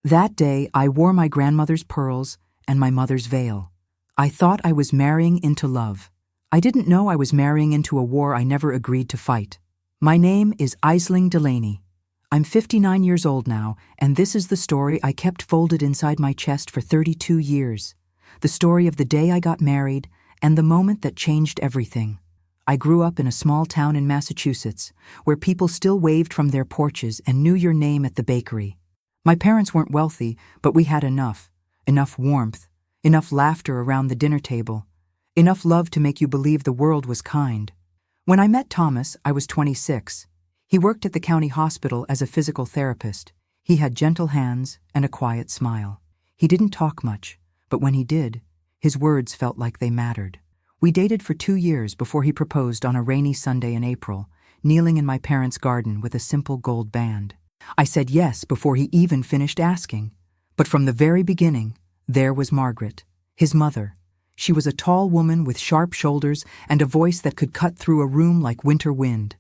That day, I wore my grandmother's pearls and my mother's veil. I thought I was marrying into love. I didn't know I was marrying into a war I never agreed to fight. My name is Aisling Delaney. I'm 59 years old now, and this is the story I kept folded inside my chest for 32 years. The story of the day I got married and the moment that changed everything. I grew up in a small town in Massachusetts, where people still waved from their porches and knew your name at the bakery. My parents weren't wealthy, but we had enough warmth, enough laughter around the dinner table, enough love to make you believe the world was kind. When I met Thomas, I was 26. He worked at the county hospital as a physical therapist. He had gentle hands and a quiet smile. He didn't talk much, but when he did, his words felt like they mattered. We dated for 2 years before he proposed on a rainy Sunday in April, kneeling in my parents' garden with a simple gold band. I said yes before he even finished asking. But from the very beginning, there was Margaret, his mother. She was a tall woman with sharp shoulders and a voice that could cut through a room like winter wind.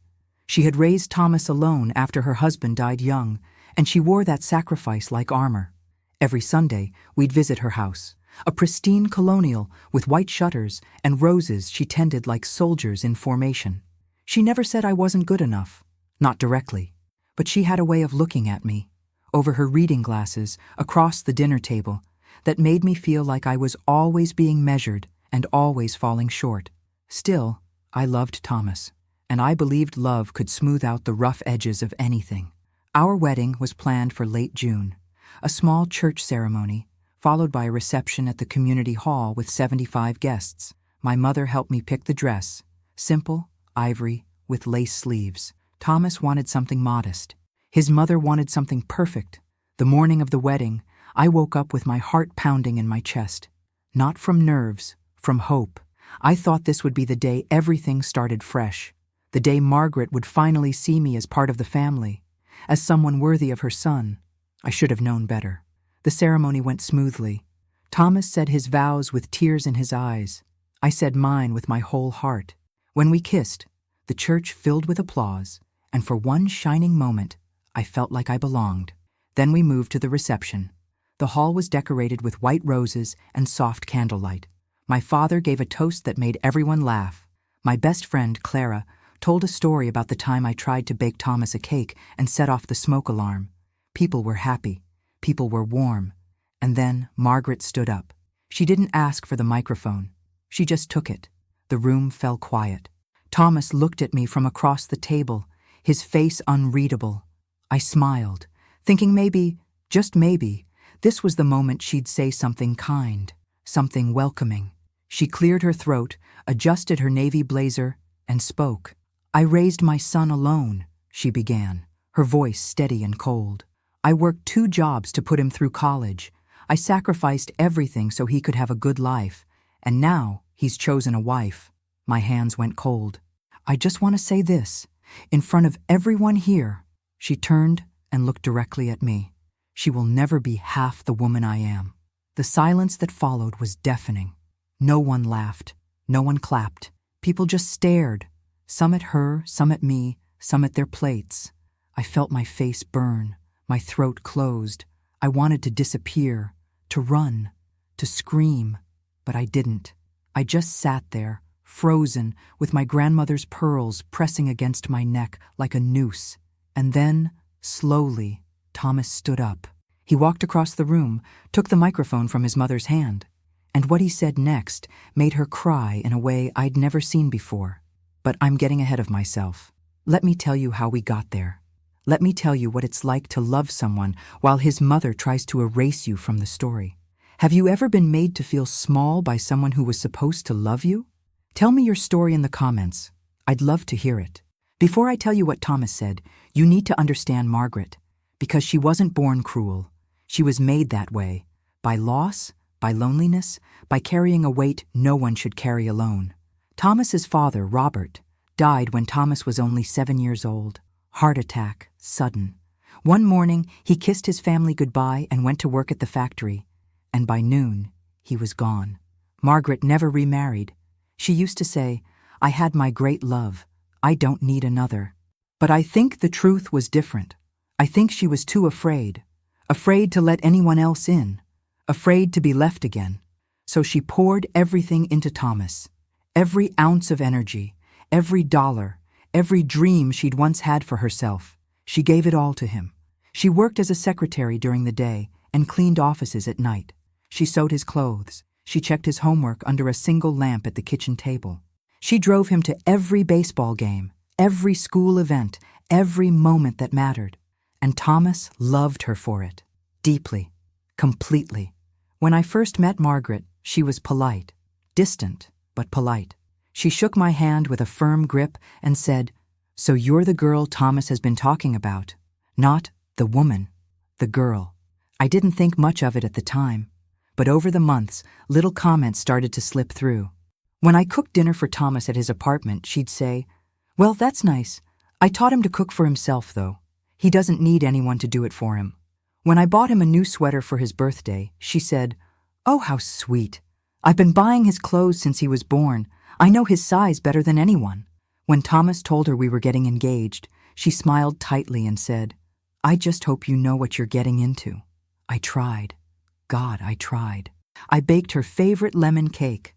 She had raised Thomas alone after her husband died young, and she wore that sacrifice like armor. Every Sunday, we'd visit her house, a pristine colonial with white shutters and roses she tended like soldiers in formation. She never said I wasn't good enough, not directly. But she had a way of looking at me, over her reading glasses, across the dinner table, that made me feel like I was always being measured and always falling short. Still, I loved Thomas, and I believed love could smooth out the rough edges of anything. Our wedding was planned for late June, a small church ceremony, followed by a reception at the community hall with 75 guests. My mother helped me pick the dress, simple, ivory, with lace sleeves. Thomas wanted something modest. His mother wanted something perfect. The morning of the wedding, I woke up with my heart pounding in my chest. Not from nerves, from hope. I thought this would be the day everything started fresh. The day Margaret would finally see me as part of the family, as someone worthy of her son. I should have known better. The ceremony went smoothly. Thomas said his vows with tears in his eyes. I said mine with my whole heart. When we kissed, the church filled with applause, and for one shining moment, I felt like I belonged. Then we moved to the reception. The hall was decorated with white roses and soft candlelight. My father gave a toast that made everyone laugh. My best friend, Clara, told a story about the time I tried to bake Thomas a cake and set off the smoke alarm. People were happy. People were warm. And then Margaret stood up. She didn't ask for the microphone. She just took it. The room fell quiet. Thomas looked at me from across the table, his face unreadable. I smiled, thinking maybe, just maybe, this was the moment she'd say something kind, something welcoming. She cleared her throat, adjusted her navy blazer, and spoke. "I raised my son alone," she began, her voice steady and cold. "I worked 2 jobs to put him through college. I sacrificed everything so he could have a good life, and now he's chosen a wife." My hands went cold. "I just want to say this. In front of everyone here," she turned and looked directly at me. "She will never be half the woman I am." The silence that followed was deafening. No one laughed. No one clapped. People just stared, some at her, some at me, some at their plates. I felt my face burn, my throat closed. I wanted to disappear, to run, to scream, but I didn't. I just sat there, frozen, with my grandmother's pearls pressing against my neck like a noose. And then, slowly, Thomas stood up. He walked across the room, took the microphone from his mother's hand, and what he said next made her cry in a way I'd never seen before. But I'm getting ahead of myself. Let me tell you how we got there. Let me tell you what it's like to love someone while his mother tries to erase you from the story. Have you ever been made to feel small by someone who was supposed to love you? Tell me your story in the comments. I'd love to hear it. Before I tell you what Thomas said, you need to understand Margaret, because she wasn't born cruel. She was made that way, by loss, by loneliness, by carrying a weight no one should carry alone. Thomas's father, Robert, died when Thomas was only 7 years old. Heart attack, sudden. One morning, he kissed his family goodbye and went to work at the factory, and by noon, he was gone. Margaret never remarried. She used to say, "I had my great love. I don't need another." But I think the truth was different. I think she was too afraid. afraid to let anyone else in, afraid to be left again. So she poured everything into Thomas. Every ounce of energy, every dollar, every dream she'd once had for herself. She gave it all to him. She worked as a secretary during the day and cleaned offices at night. She sewed his clothes. She checked his homework under a single lamp at the kitchen table. She drove him to every baseball game, every school event, every moment that mattered. And Thomas loved her for it. Deeply. Completely. When I first met Margaret, she was polite. Distant, but polite. She shook my hand with a firm grip and said, "So you're the girl Thomas has been talking about. Not the woman, the girl." I didn't think much of it at the time, but over the months, little comments started to slip through. When I cooked dinner for Thomas at his apartment, she'd say, "Well, that's nice. I taught him to cook for himself, though. He doesn't need anyone to do it for him." When I bought him a new sweater for his birthday, she said, "Oh, how sweet. I've been buying his clothes since he was born. I know his size better than anyone." When Thomas told her we were getting engaged, she smiled tightly and said, "I just hope you know what you're getting into." I tried. God, I tried. I baked her favorite lemon cake.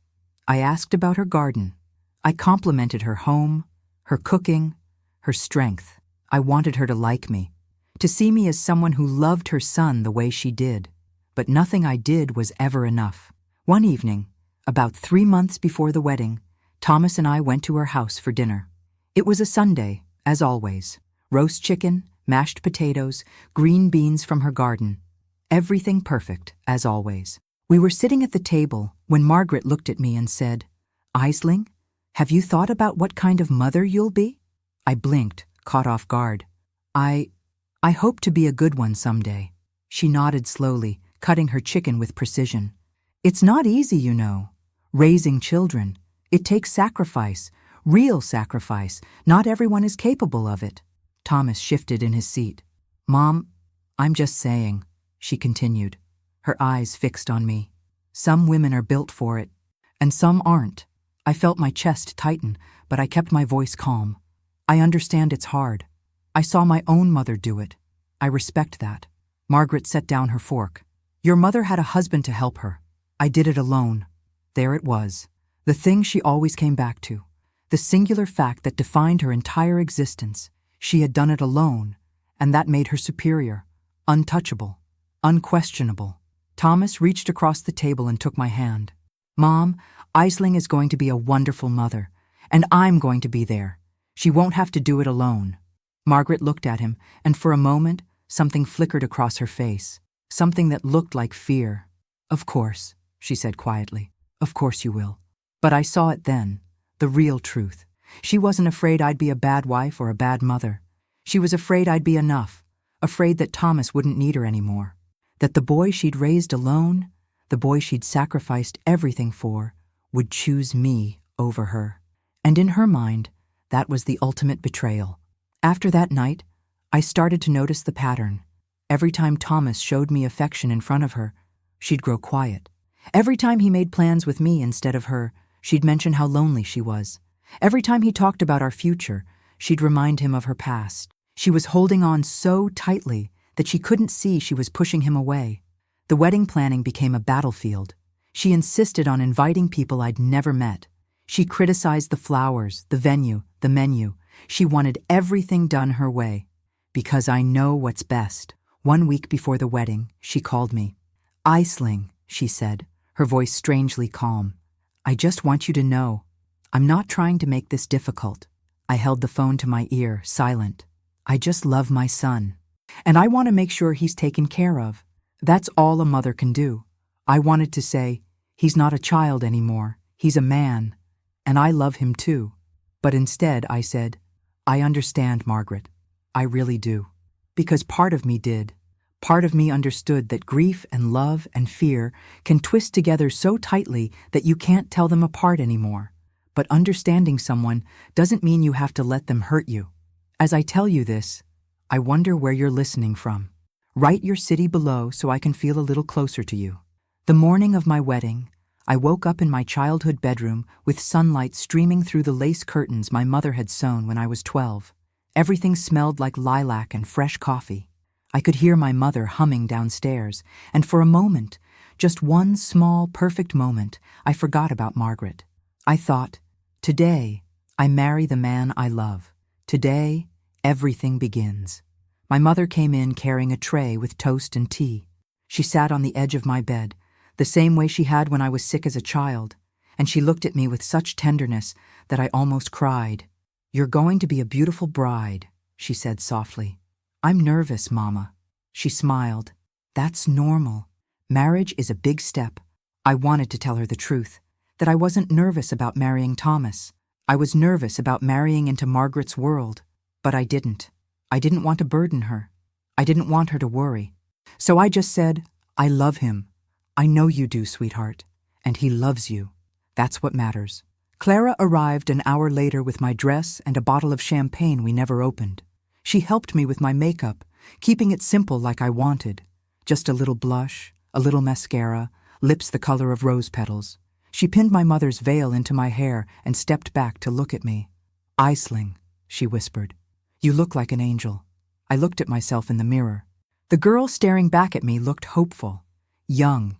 I asked about her garden. I complimented her home, her cooking, her strength. I wanted her to like me, to see me as someone who loved her son the way she did. But nothing I did was ever enough. One evening, about 3 months before the wedding, Thomas and I went to her house for dinner. It was a Sunday, as always. Roast chicken, mashed potatoes, green beans from her garden. Everything perfect, as always. We were sitting at the table when Margaret looked at me and said, "Aisling, have you thought about what kind of mother you'll be?" I blinked, caught off guard. I hope to be a good one someday." She nodded slowly, cutting her chicken with precision. "It's not easy, you know. Raising children. It takes sacrifice, real sacrifice. Not everyone is capable of it." Thomas shifted in his seat. "Mom, I'm just saying," she continued, her eyes fixed on me. "Some women are built for it, and some aren't." I felt my chest tighten, but I kept my voice calm. "I understand it's hard. I saw my own mother do it. I respect that." Margaret set down her fork. "Your mother had a husband to help her. I did it alone." There it was, the thing she always came back to, the singular fact that defined her entire existence. She had done it alone, and that made her superior, untouchable, unquestionable. Thomas reached across the table and took my hand. "Mom, Aisling is going to be a wonderful mother, and I'm going to be there. She won't have to do it alone." Margaret looked at him, and for a moment, something flickered across her face, something that looked like fear. "Of course," she said quietly. "Of course you will." But I saw it then, the real truth. She wasn't afraid I'd be a bad wife or a bad mother. She was afraid I'd be enough, afraid that Thomas wouldn't need her anymore, that the boy she'd raised alone, the boy she'd sacrificed everything for, would choose me over her. And in her mind, that was the ultimate betrayal. After that night, I started to notice the pattern. Every time Thomas showed me affection in front of her, she'd grow quiet. Every time he made plans with me instead of her, she'd mention how lonely she was. Every time he talked about our future, she'd remind him of her past. She was holding on so tightly that she couldn't see she was pushing him away. The wedding planning became a battlefield. She insisted on inviting people I'd never met. She criticized the flowers, the venue, the menu. She wanted everything done her way. "Because I know what's best." 1 week before the wedding, she called me. "Aisling," she said, her voice strangely calm. "I just want you to know, I'm not trying to make this difficult." I held the phone to my ear, silent. "I just love my son, and I want to make sure he's taken care of. That's all a mother can do." I wanted to say, "He's not a child anymore. He's a man, and I love him too." But instead I said, "I understand, Margaret. I really do." Because part of me did. Part of me understood that grief and love and fear can twist together so tightly that you can't tell them apart anymore. But understanding someone doesn't mean you have to let them hurt you. As I tell you this, I wonder where you're listening from. Write your city below so I can feel a little closer to you. The morning of my wedding, I woke up in my childhood bedroom with sunlight streaming through the lace curtains my mother had sewn when I was 12. Everything smelled like lilac and fresh coffee. I could hear my mother humming downstairs, and for a moment, just one small, perfect moment, I forgot about Margaret. I thought, today, I marry the man I love. Today, everything begins. My mother came in carrying a tray with toast and tea. She sat on the edge of my bed, the same way she had when I was sick as a child, and she looked at me with such tenderness that I almost cried. "You're going to be a beautiful bride," she said softly. "I'm nervous, Mama." She smiled. "That's normal. Marriage is a big step." I wanted to tell her the truth, that I wasn't nervous about marrying Thomas. I was nervous about marrying into Margaret's world, but I didn't. I didn't want to burden her. I didn't want her to worry. So I just said, "I love him. I know you do, sweetheart. And he loves you. That's what matters." Clara arrived an hour later with my dress and a bottle of champagne we never opened. She helped me with my makeup, keeping it simple like I wanted. Just a little blush, a little mascara, lips the color of rose petals. She pinned my mother's veil into my hair and stepped back to look at me. "Aisling," she whispered. "You look like an angel." I looked at myself in the mirror. The girl staring back at me looked hopeful, young,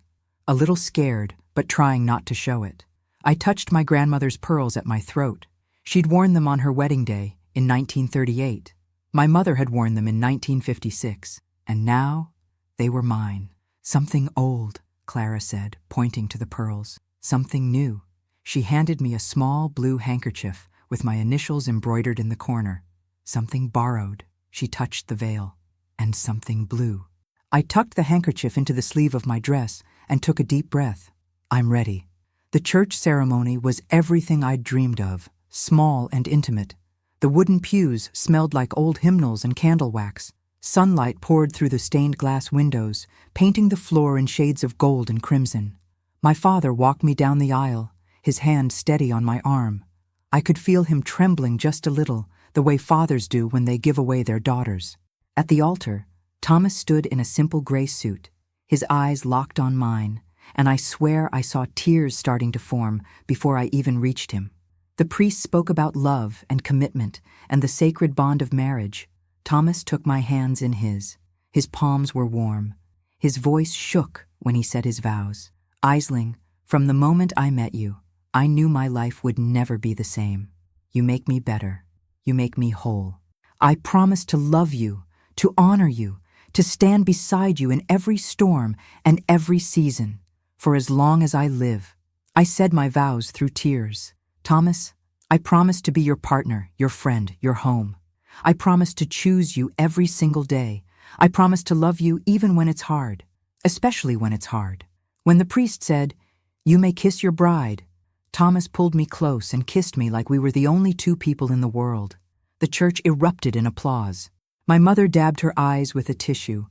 a little scared, but trying not to show it. I touched my grandmother's pearls at my throat. She'd worn them on her wedding day in 1938. My mother had worn them in 1956, and now they were mine. "Something old," Clara said, pointing to the pearls. "Something new." She handed me a small blue handkerchief with my initials embroidered in the corner. "Something borrowed." She touched the veil. "And something blue." I tucked the handkerchief into the sleeve of my dress and took a deep breath. "I'm ready." The church ceremony was everything I'd dreamed of, small and intimate. The wooden pews smelled like old hymnals and candle wax. Sunlight poured through the stained glass windows, painting the floor in shades of gold and crimson. My father walked me down the aisle, his hand steady on my arm. I could feel him trembling just a little, the way fathers do when they give away their daughters. At the altar, Thomas stood in a simple gray suit, his eyes locked on mine, and I swear I saw tears starting to form before I even reached him. The priest spoke about love and commitment and the sacred bond of marriage. Thomas took my hands in his. His palms were warm. His voice shook when he said his vows. "Aisling, from the moment I met you, I knew my life would never be the same. You make me better. You make me whole. I promise to love you, to honor you, to stand beside you in every storm and every season, for as long as I live." I said my vows through tears. "Thomas, I promise to be your partner, your friend, your home. I promise to choose you every single day. I promise to love you even when it's hard, especially when it's hard." When the priest said, "You may kiss your bride," Thomas pulled me close and kissed me like we were the only two people in the world. The church erupted in applause. My mother dabbed her eyes with a tissue.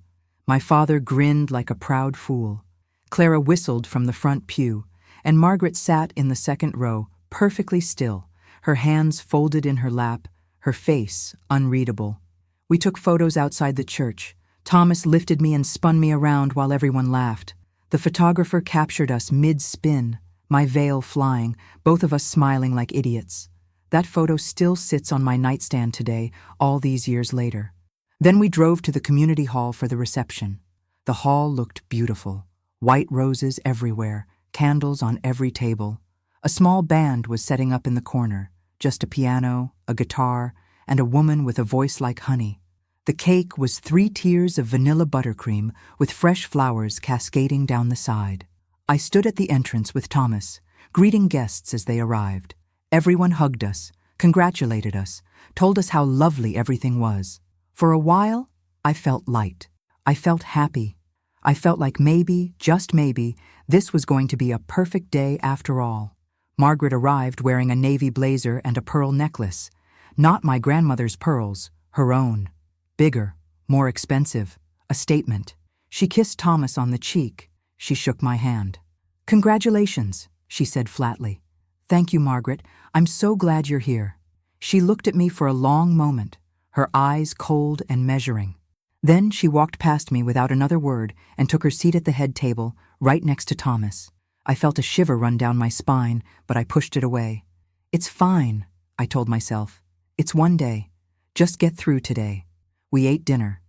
My father grinned like a proud fool. Clara whistled from the front pew, and Margaret sat in the second row, perfectly still, her hands folded in her lap, her face unreadable. We took photos outside the church. Thomas lifted me and spun me around while everyone laughed. The photographer captured us mid-spin, my veil flying, both of us smiling like idiots. That photo still sits on my nightstand today, all these years later. Then we drove to the community hall for the reception. The hall looked beautiful. White roses everywhere, candles on every table. A small band was setting up in the corner, just a piano, a guitar, and a woman with a voice like honey. The cake was 3 tiers of vanilla buttercream with fresh flowers cascading down the side. I stood at the entrance with Thomas, greeting guests as they arrived. Everyone hugged us, congratulated us, told us how lovely everything was. For a while, I felt light. I felt happy. I felt like maybe, just maybe, this was going to be a perfect day after all. Margaret arrived wearing a navy blazer and a pearl necklace. Not my grandmother's pearls, her own. Bigger, more expensive, a statement. She kissed Thomas on the cheek. She shook my hand. "Congratulations," she said flatly. "Thank you, Margaret. I'm so glad you're here." She looked at me for a long moment, her eyes cold and measuring. Then she walked past me without another word and took her seat at the head table, right next to Thomas. I felt a shiver run down my spine, but I pushed it away. "It's fine," I told myself. "It's one day. Just get through today." We ate dinner.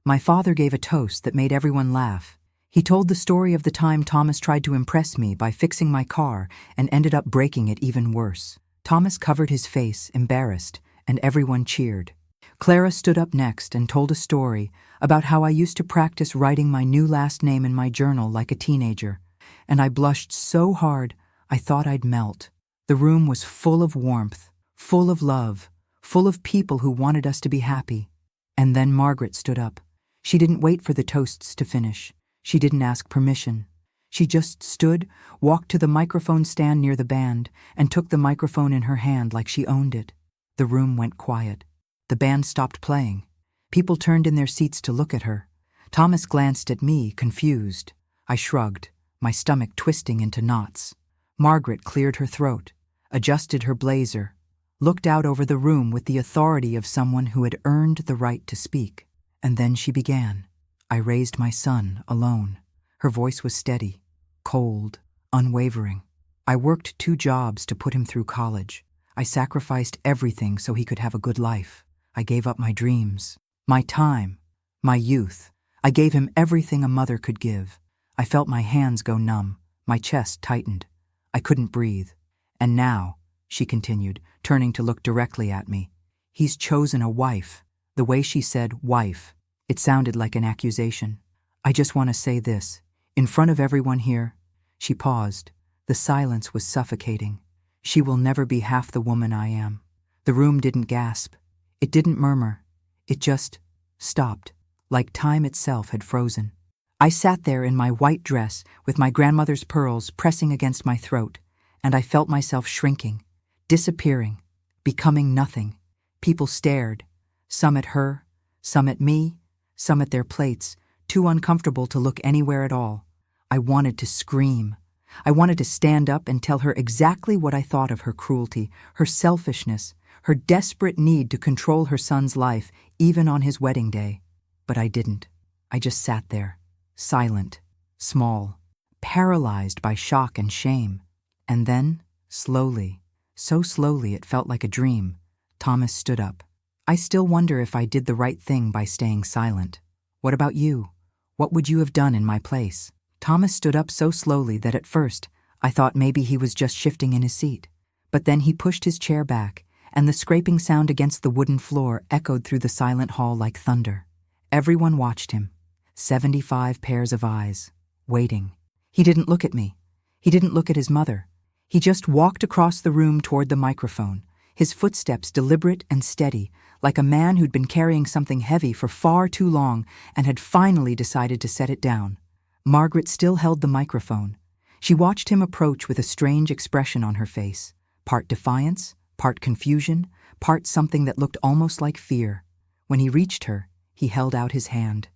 My father gave a toast that made everyone laugh. He told the story of the time Thomas tried to impress me by fixing my car and ended up breaking it even worse. Thomas covered his face, embarrassed, and everyone cheered. Clara stood up next and told a story about how I used to practice writing my new last name in my journal like a teenager, and I blushed so hard I thought I'd melt. The room was full of warmth, full of love, full of people who wanted us to be happy. And then Margaret stood up. She didn't wait for the toasts to finish. She didn't ask permission. She just stood, walked to the microphone stand near the band, and took the microphone in her hand like she owned it. The room went quiet. The band stopped playing. People turned in their seats to look at her. Thomas glanced at me, confused. I shrugged, my stomach twisting into knots. Margaret cleared her throat, adjusted her blazer, looked out over the room with the authority of someone who had earned the right to speak. And then she began. I raised my son alone. Her voice was steady, cold, unwavering. I worked 2 jobs to put him through college. I sacrificed everything so he could have a good life. I gave up my dreams, my time, my youth. I gave him everything a mother could give. I felt my hands go numb, my chest tightened. I couldn't breathe. And now, she continued, turning to look directly at me, he's chosen a wife. The way she said wife, it sounded like an accusation. I just want to say this. In front of everyone here, she paused. The silence was suffocating. She will never be half the woman I am. The room didn't gasp. It didn't murmur. It just stopped, like time itself had frozen. I sat there in my white dress with my grandmother's pearls pressing against my throat, and I felt myself shrinking, disappearing, becoming nothing. People stared, some at her, some at me, some at their plates, too uncomfortable to look anywhere at all. I wanted to scream. I wanted to stand up and tell her exactly what I thought of her cruelty, her selfishness, her desperate need to control her son's life, even on his wedding day. But I didn't. I just sat there, silent, small, paralyzed by shock and shame. And then, slowly, so slowly it felt like a dream, Thomas stood up. I still wonder if I did the right thing by staying silent. What about you? What would you have done in my place? Thomas stood up so slowly that at first I thought maybe he was just shifting in his seat. But then he pushed his chair back, and the scraping sound against the wooden floor echoed through the silent hall like thunder. Everyone watched him, 75 pairs of eyes, waiting. He didn't look at me. He didn't look at his mother. He just walked across the room toward the microphone, his footsteps deliberate and steady, like a man who'd been carrying something heavy for far too long and had finally decided to set it down. Margaret still held the microphone. She watched him approach with a strange expression on her face, part defiance, part confusion, part something that looked almost like fear. When he reached her, he held out his hand.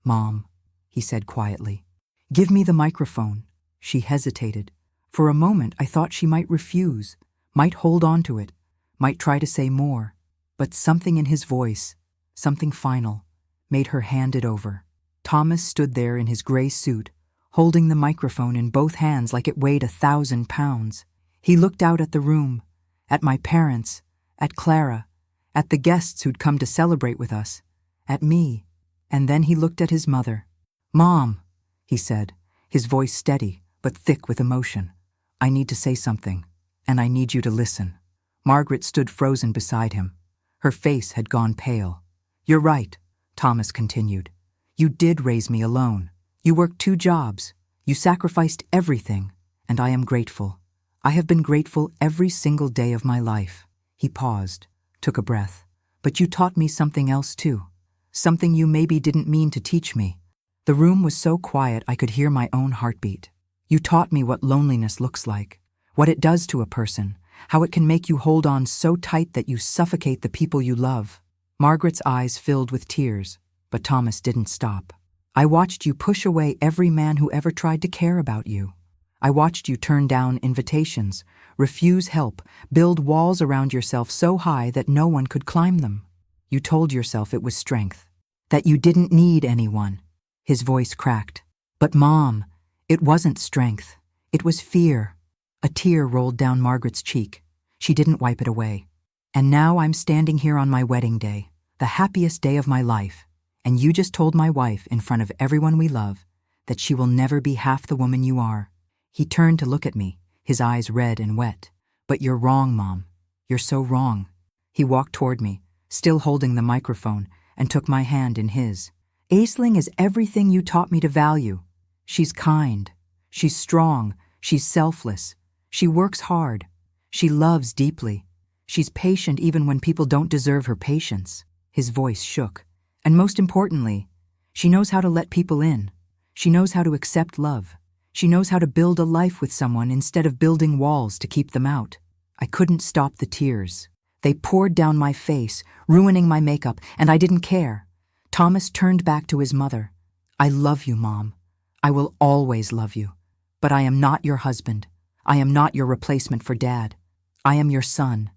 "Mom," he said quietly, "give me the microphone." She hesitated. For a moment, I thought she might refuse, might hold on to it, might try to say more. But something in his voice, something final, made her hand it over. Thomas stood there in his gray suit, holding the microphone in both hands like it weighed 1,000 pounds. He looked out at the room, at my parents, at Clara, at the guests who'd come to celebrate with us, at me, and then he looked at his mother. "Mom," he said, his voice steady but thick with emotion. "I need to say something, and I need you to listen." Margaret stood frozen beside him. Her face had gone pale. "You're right," Thomas continued. "You did raise me alone. You worked 2 jobs. You sacrificed everything, and I am grateful. I have been grateful every single day of my life." He paused, took a breath. "But you taught me something else too. Something you maybe didn't mean to teach me." The room was so quiet I could hear my own heartbeat. "You taught me what loneliness looks like, what it does to a person, how it can make you hold on so tight that you suffocate the people you love." Margaret's eyes filled with tears, but Thomas didn't stop. "I watched you push away every man who ever tried to care about you. I watched you turn down invitations, refuse help, build walls around yourself so high that no one could climb them. You told yourself it was strength, that you didn't need anyone." His voice cracked. "But Mom, it wasn't strength. It was fear." A tear rolled down Margaret's cheek. She didn't wipe it away. "And now I'm standing here on my wedding day, the happiest day of my life, And you just told my wife in front of everyone we love that she will never be half the woman you are." He turned to look at me, his eyes red and wet. "But you're wrong, Mom. You're so wrong." He walked toward me, still holding the microphone, and took my hand in his. "Aisling is everything you taught me to value. She's kind. She's strong. She's selfless. She works hard. She loves deeply. She's patient even when people don't deserve her patience." His voice shook. "And most importantly, she knows how to let people in. She knows how to accept love. She knows how to build a life with someone instead of building walls to keep them out." I couldn't stop the tears. They poured down my face, ruining my makeup, and I didn't care. Thomas turned back to his mother. "I love you, Mom. I will always love you. But I am not your husband. I am not your replacement for Dad. I am your son.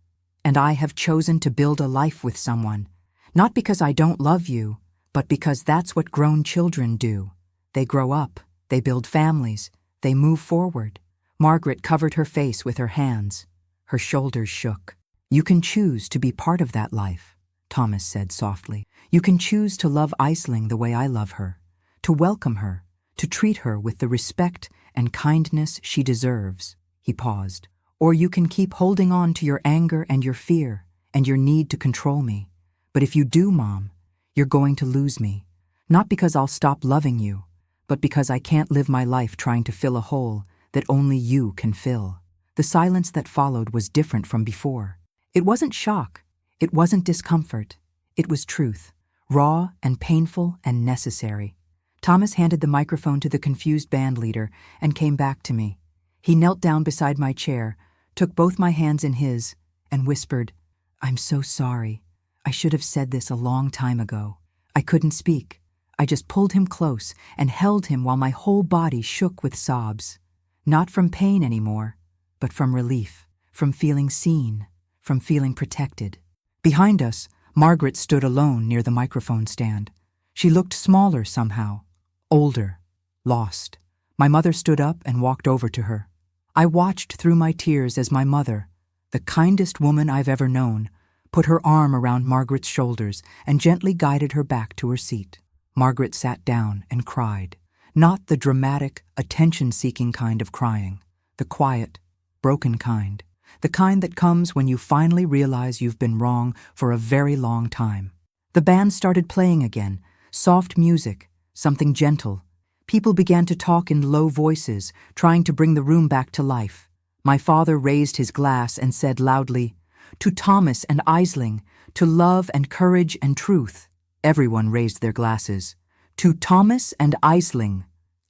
And I have chosen to build a life with someone. Not because I don't love you, but because that's what grown children do. They grow up. They build families. They move forward." Margaret covered her face with her hands. Her shoulders shook. "You can choose to be part of that life," Thomas said softly. "You can choose to love Aisling the way I love her, to welcome her, to treat her with the respect and kindness she deserves." He paused. "Or you can keep holding on to your anger and your fear and your need to control me. But if you do, Mom, you're going to lose me. Not because I'll stop loving you, but because I can't live my life trying to fill a hole that only you can fill." The silence that followed was different from before. It wasn't shock. It wasn't discomfort. It was truth, raw and painful and necessary. Thomas handed the microphone to the confused band leader and came back to me. He knelt down beside my chair, took both my hands in his, and whispered, "I'm so sorry. I should have said this a long time ago." I couldn't speak. I just pulled him close and held him while my whole body shook with sobs. Not from pain anymore, but from relief, from feeling seen, from feeling protected. Behind us, Margaret stood alone near the microphone stand. She looked smaller somehow, older, lost. My mother stood up and walked over to her. I watched through my tears as my mother, the kindest woman I've ever known, put her arm around Margaret's shoulders and gently guided her back to her seat. Margaret sat down and cried, not the dramatic, attention-seeking kind of crying, the quiet, broken kind, the kind that comes when you finally realize you've been wrong for a very long time. The band started playing again, soft music, something gentle. People began to talk in low voices, trying to bring the room back to life. My father raised his glass and said loudly, "To Thomas and Aisling, to love and courage and truth." Everyone raised their glasses. "To Thomas and Aisling."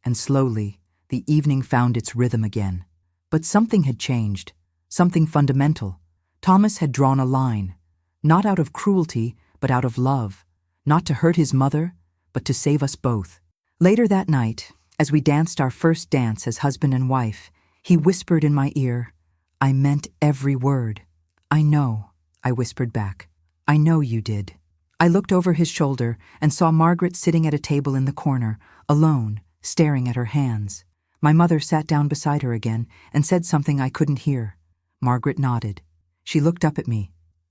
And slowly, the evening found its rhythm again. But something had changed, something fundamental. Thomas had drawn a line, not out of cruelty, but out of love, not to hurt his mother, but to save us both. Later that night, as we danced our first dance as husband and wife, he whispered in my ear, "I meant every word." "I know," I whispered back. "I know you did." I looked over his shoulder and saw Margaret sitting at a table in the corner, alone, staring at her hands. My mother sat down beside her again and said something I couldn't hear. Margaret nodded. She looked up at me.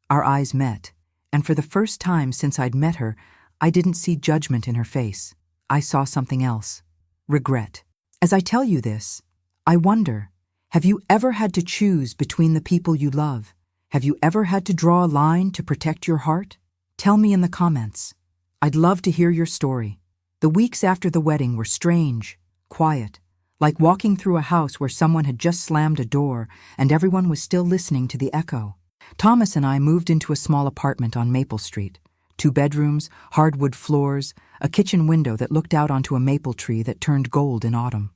Our eyes met, and for the first time since I'd met her, I didn't see judgment in her face. I saw something else. Regret. As I tell you this, I wonder, have you ever had to choose between the people you love? Have you ever had to draw a line to protect your heart? Tell me in the comments. I'd love to hear your story. The weeks after the wedding were strange, quiet, like walking through a house where someone had just slammed a door and everyone was still listening to the echo. Thomas and I moved into a small apartment on Maple Street. 2 bedrooms, hardwood floors, a kitchen window that looked out onto a maple tree that turned gold in autumn.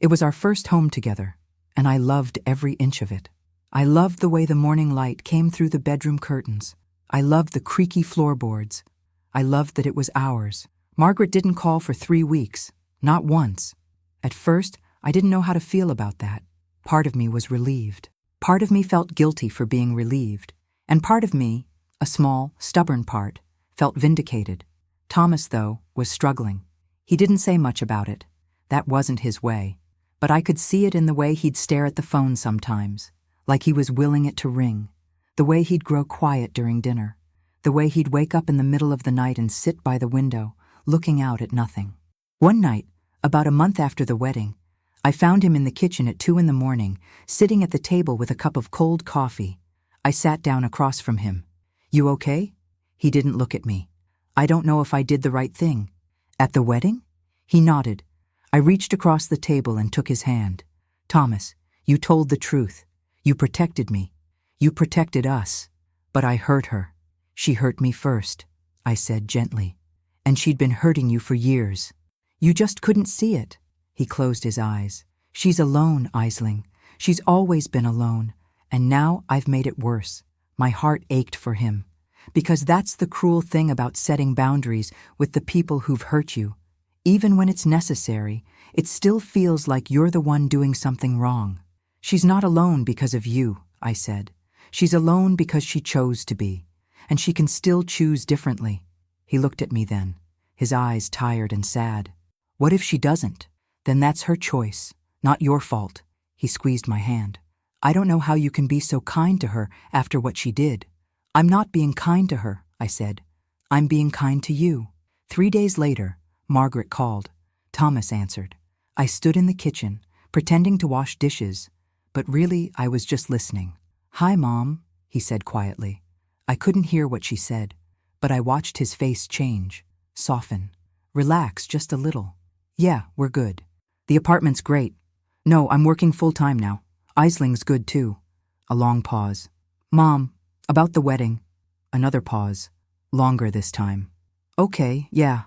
It was our first home together, and I loved every inch of it. I loved the way the morning light came through the bedroom curtains. I loved the creaky floorboards. I loved that it was ours. Margaret didn't call for 3 weeks, not once. At first, I didn't know how to feel about that. Part of me was relieved. Part of me felt guilty for being relieved. And part of me, a small, stubborn part, felt vindicated. Thomas, though, was struggling. He didn't say much about it. That wasn't his way. But I could see it in the way he'd stare at the phone sometimes, like he was willing it to ring. The way he'd grow quiet during dinner. The way he'd wake up in the middle of the night and sit by the window, looking out at nothing. One night, about a month after the wedding, I found him in the kitchen at 2 a.m, sitting at the table with a cup of cold coffee. I sat down across from him. "You okay?" He didn't look at me. "I don't know if I did the right thing." "At the wedding?" He nodded. I reached across the table and took his hand. "Thomas, you told the truth. You protected me. You protected us. But I hurt her. She hurt me first," I said gently. "And she'd been hurting you for years. You just couldn't see it." He closed his eyes. "She's alone, Aisling. She's always been alone. And now I've made it worse." My heart ached for him. Because that's the cruel thing about setting boundaries with the people who've hurt you. Even when it's necessary, it still feels like you're the one doing something wrong. "She's not alone because of you," I said. "She's alone because she chose to be. And she can still choose differently." He looked at me then, his eyes tired and sad. "What if she doesn't? Then that's her choice, not your fault." He squeezed my hand. "I don't know how you can be so kind to her after what she did." "I'm not being kind to her," I said. "I'm being kind to you." 3 days later, Margaret called. Thomas answered. I stood in the kitchen, pretending to wash dishes, but really I was just listening. "Hi, Mom," he said quietly. I couldn't hear what she said, but I watched his face change, soften, relax just a little. "Yeah, we're good. The apartment's great. No, I'm working full-time now. Aisling's good too." A long pause. "Mom, about the wedding." Another pause, longer this time. "Okay, yeah.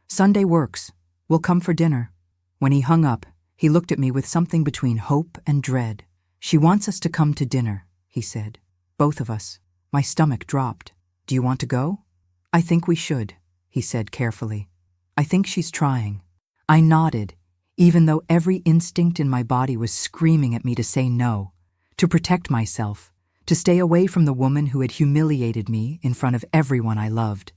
Sunday works. We'll come for dinner." When he hung up, he looked at me with something between hope and dread. "She wants us to come to dinner," he said. "Both of us." My stomach dropped. "Do you want to go?" "I think we should," he said carefully. "I think she's trying." I nodded, even though every instinct in my body was screaming at me to say no, to protect myself, to stay away from the woman who had humiliated me in front of everyone I loved.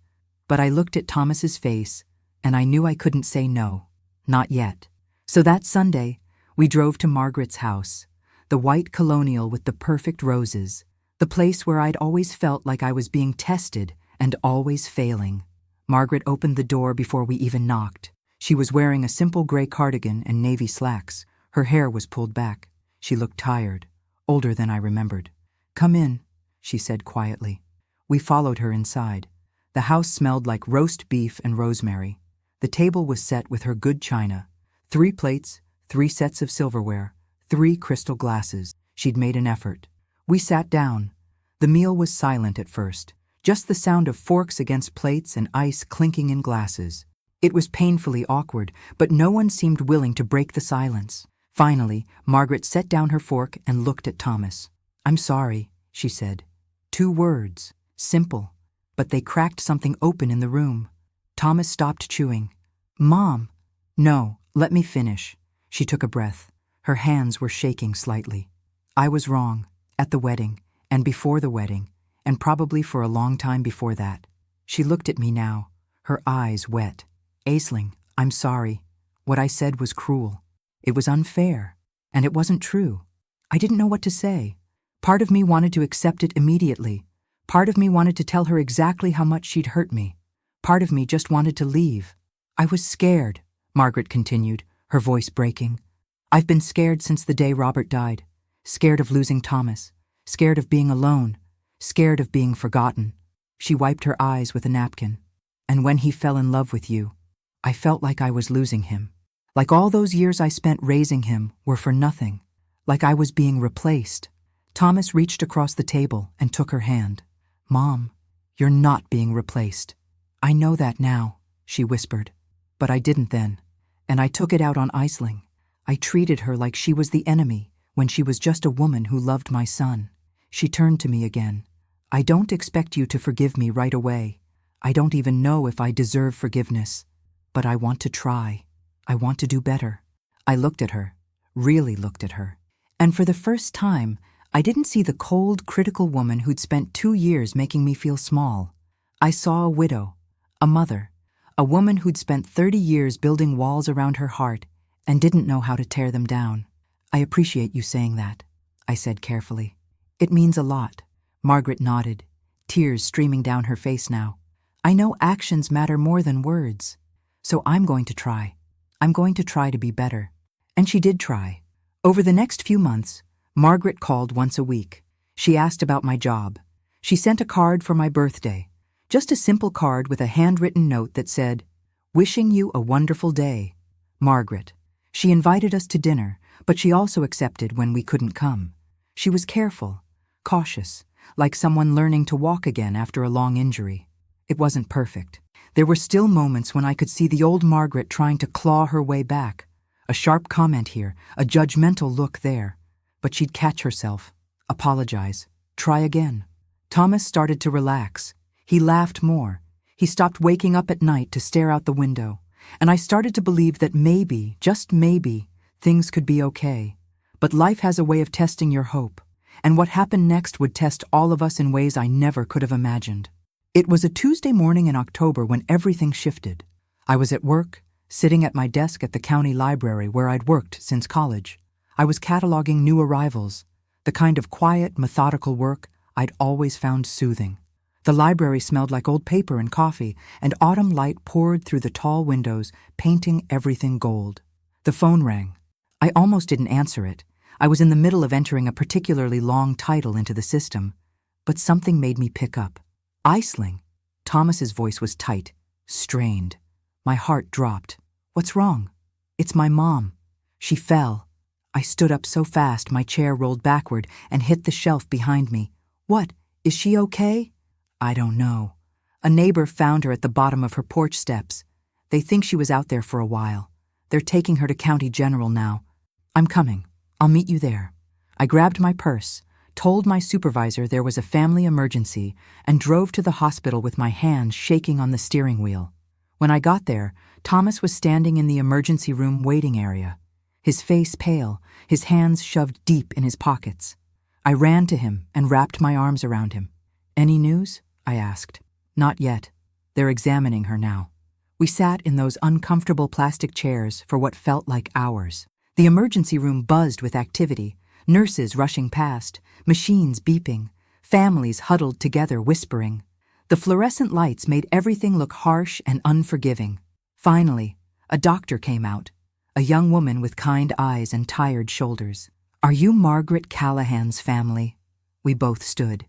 But I looked at Thomas's face, and I knew I couldn't say no. Not yet. So that Sunday, we drove to Margaret's house, the white colonial with the perfect roses, the place where I'd always felt like I was being tested and always failing. Margaret opened the door before we even knocked. She was wearing a simple gray cardigan and navy slacks. Her hair was pulled back. She looked tired, older than I remembered. "Come in," she said quietly. We followed her inside. The house smelled like roast beef and rosemary. The table was set with her good china. 3 plates, 3 sets of silverware, 3 crystal glasses. She'd made an effort. We sat down. The meal was silent at first, just the sound of forks against plates and ice clinking in glasses. It was painfully awkward, but no one seemed willing to break the silence. Finally, Margaret set down her fork and looked at Thomas. "I'm sorry," she said. 2 words, simple, but they cracked something open in the room. Thomas stopped chewing. "Mom." "No, let me finish." She took a breath. Her hands were shaking slightly. "I was wrong, at the wedding, and before the wedding, and probably for a long time before that." She looked at me now, her eyes wet. "Aisling, I'm sorry. What I said was cruel. It was unfair, and it wasn't true. I didn't know what to say. Part of me wanted to accept it immediately. Part of me wanted to tell her exactly how much she'd hurt me. Part of me just wanted to leave. I was scared," Margaret continued, her voice breaking. "I've been scared since the day Robert died. Scared of losing Thomas. Scared of being alone. Scared of being forgotten." She wiped her eyes with a napkin. "And when he fell in love with you, I felt like I was losing him. Like all those years I spent raising him were for nothing. Like I was being replaced." Thomas reached across the table and took her hand. "Mom, you're not being replaced." "I know that now," she whispered. "But I didn't then. And I took it out on Aisling. I treated her like she was the enemy when she was just a woman who loved my son." She turned to me again. "I don't expect you to forgive me right away. I don't even know if I deserve forgiveness. But I want to try. I want to do better." I looked at her, really looked at her. And for the first time, I didn't see the cold, critical woman who'd spent 2 years making me feel small. I saw a widow, a mother, a woman who'd spent 30 years building walls around her heart and didn't know how to tear them down. "I appreciate you saying that," I said carefully. "It means a lot." Margaret nodded, tears streaming down her face now. "I know actions matter more than words." So I'm going to try. I'm going to try to be better. And she did try. Over the next few months, Margaret called once a week. She asked about my job. She sent a card for my birthday. Just a simple card with a handwritten note that said, "Wishing you a wonderful day, Margaret." She invited us to dinner, but she also accepted when we couldn't come. She was careful, cautious, like someone learning to walk again after a long injury. It wasn't perfect. There were still moments when I could see the old Margaret trying to claw her way back. A sharp comment here, a judgmental look there. But she'd catch herself, apologize, try again. Thomas started to relax. He laughed more. He stopped waking up at night to stare out the window. And I started to believe that maybe, just maybe, things could be okay. But life has a way of testing your hope. And what happened next would test all of us in ways I never could have imagined. It was a Tuesday morning in October when everything shifted. I was at work, sitting at my desk at the county library where I'd worked since college. I was cataloging new arrivals, the kind of quiet, methodical work I'd always found soothing. The library smelled like old paper and coffee, and autumn light poured through the tall windows, painting everything gold. The phone rang. I almost didn't answer it. I was in the middle of entering a particularly long title into the system, but something made me pick up. Aisling. Thomas's voice was tight, strained. My heart dropped. What's wrong? It's my mom. She fell. I stood up so fast my chair rolled backward and hit the shelf behind me. What? Is she okay? I don't know. A neighbor found her at the bottom of her porch steps. They think she was out there for a while. They're taking her to County General now. I'm coming. I'll meet you there. I grabbed my purse, told my supervisor there was a family emergency, and drove to the hospital with my hands shaking on the steering wheel. When I got there, Thomas was standing in the emergency room waiting area, his face pale, his hands shoved deep in his pockets. I ran to him and wrapped my arms around him. "Any news?" I asked. "Not yet. They're examining her now." We sat in those uncomfortable plastic chairs for what felt like hours. The emergency room buzzed with activity, nurses rushing past, machines beeping, families huddled together whispering. The fluorescent lights made everything look harsh and unforgiving. Finally, a doctor came out, a young woman with kind eyes and tired shoulders. "Are you Margaret Callahan's family?" We both stood.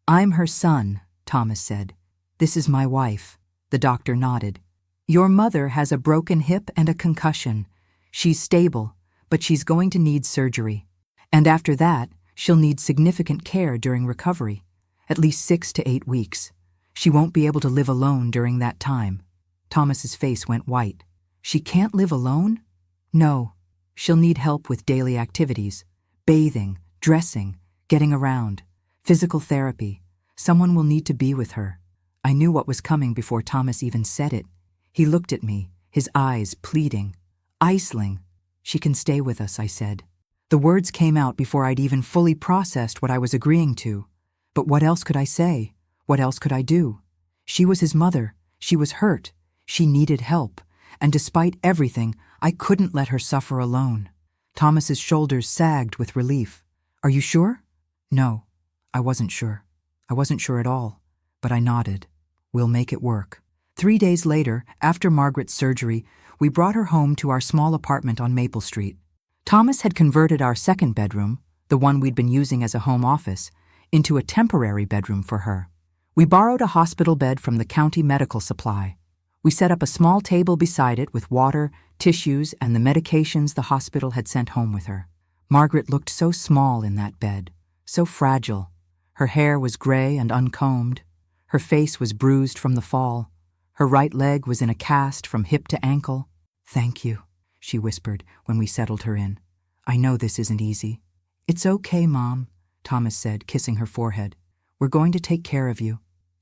"I'm her son," Thomas said. "This is my wife." The doctor nodded. "Your mother has a broken hip and a concussion. She's stable, but she's going to need surgery. And after that, she'll need significant care during recovery, at least 6 to 8 weeks. She won't be able to live alone during that time." Thomas's face went white. "She can't live alone?" "No. She'll need help with daily activities, bathing, dressing, getting around, physical therapy. Someone will need to be with her." I knew what was coming before Thomas even said it. He looked at me, his eyes pleading. "Aisling. She can stay with us," I said. The words came out before I'd even fully processed what I was agreeing to. But what else could I say? What else could I do? She was his mother. She was hurt. She needed help. And despite everything, I couldn't let her suffer alone. Thomas's shoulders sagged with relief. "Are you sure?" No, I wasn't sure. I wasn't sure at all. But I nodded. "We'll make it work." 3 days later, after Margaret's surgery, we brought her home to our small apartment on Maple Street. Thomas had converted our second bedroom, the one we'd been using as a home office, into a temporary bedroom for her. We borrowed a hospital bed from the county medical supply. We set up a small table beside it with water, tissues, and the medications the hospital had sent home with her. Margaret looked so small in that bed, so fragile. Her hair was gray and uncombed. Her face was bruised from the fall. Her right leg was in a cast from hip to ankle. "Thank you," she whispered when we settled her in. "I know this isn't easy." "It's okay, Mom," Thomas said, kissing her forehead. "We're going to take care of you."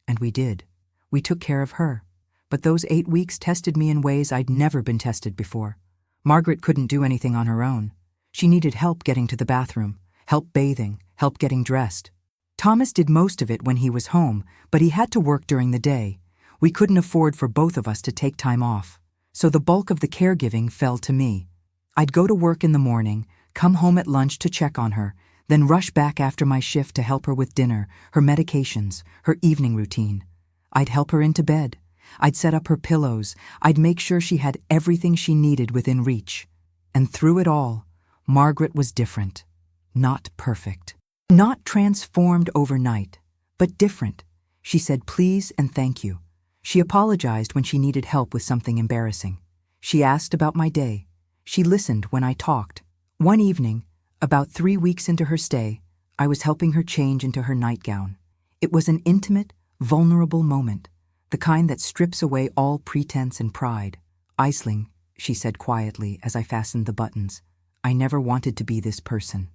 And we did. We took care of her. But those 8 weeks tested me in ways I'd never been tested before. Margaret couldn't do anything on her own. She needed help getting to the bathroom, help bathing, help getting dressed. Thomas did most of it when he was home, but he had to work during the day. We couldn't afford for both of us to take time off. So the bulk of the caregiving fell to me. I'd go to work in the morning, come home at lunch to check on her, then rush back after my shift to help her with dinner, her medications, her evening routine. I'd help her into bed, I'd set up her pillows. I'd make sure she had everything she needed within reach. And through it all, Margaret was different. Not perfect. Not transformed overnight, but different. She said please and thank you. She apologized when she needed help with something embarrassing. She asked about my day. She listened when I talked. One evening, about 3 weeks into her stay, I was helping her change into her nightgown. It was an intimate, vulnerable moment, the kind that strips away all pretense and pride. "Aisling," she said quietly as I fastened the buttons, "I never wanted to be this person."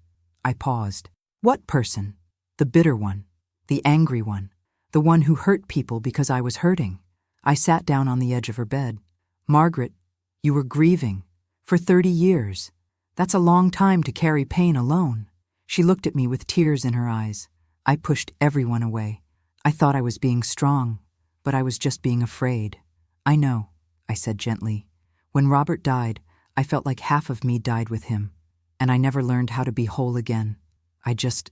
I paused. What person? The bitter one. The angry one. The one who hurt people because I was hurting. I sat down on the edge of her bed. "Margaret, you were grieving. For 30 years. That's a long time to carry pain alone." She looked at me with tears in her eyes. I pushed everyone away. I thought I was being strong, but I was just being afraid. "I know," I said gently. "When Robert died, I felt like half of me died with him, and I never learned how to be whole again. I just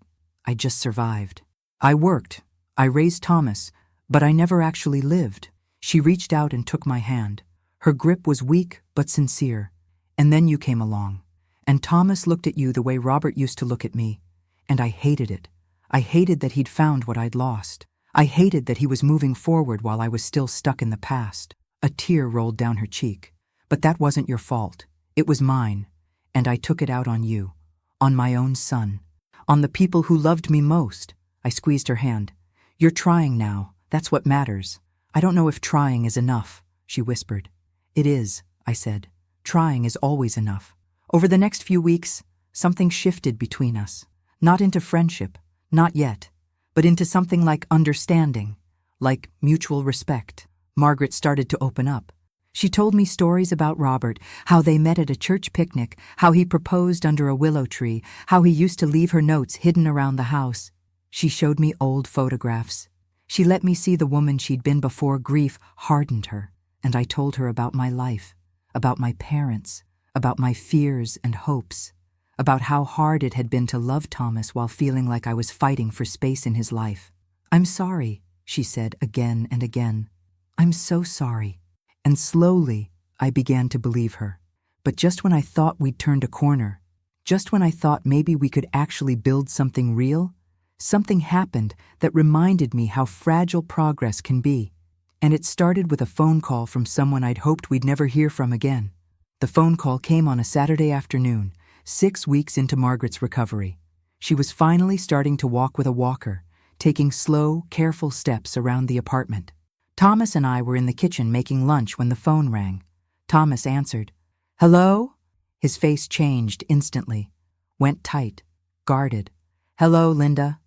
survived. I worked. I raised Thomas, but I never actually lived." She reached out and took my hand. Her grip was weak but sincere. "And then you came along. And Thomas looked at you the way Robert used to look at me. And I hated it. I hated that he'd found what I'd lost. I hated that he was moving forward while I was still stuck in the past." A tear rolled down her cheek. "But that wasn't your fault. It was mine. And I took it out on you. On my own son. On the people who loved me most." I squeezed her hand. "You're trying now. That's what matters." "I don't know if trying is enough," she whispered. "It is," I said. "Trying is always enough." Over the next few weeks, something shifted between us. Not into friendship, not yet, but into something like understanding, like mutual respect. Margaret started to open up. She told me stories about Robert, how they met at a church picnic, how he proposed under a willow tree, how he used to leave her notes hidden around the house. She showed me old photographs. She let me see the woman she'd been before grief hardened her, and I told her about my life, about my parents, about my fears and hopes, about how hard it had been to love Thomas while feeling like I was fighting for space in his life. "I'm sorry," she said again and again. "I'm so sorry." And slowly, I began to believe her. But just when I thought we'd turned a corner, just when I thought maybe we could actually build something real, something happened that reminded me how fragile progress can be. And it started with a phone call from someone I'd hoped we'd never hear from again. The phone call came on a Saturday afternoon, 6 weeks into Margaret's recovery. She was finally starting to walk with a walker, taking slow, careful steps around the apartment. Thomas and I were in the kitchen making lunch when the phone rang. Thomas answered. "Hello?" His face changed instantly, went tight, guarded. "Hello, Linda."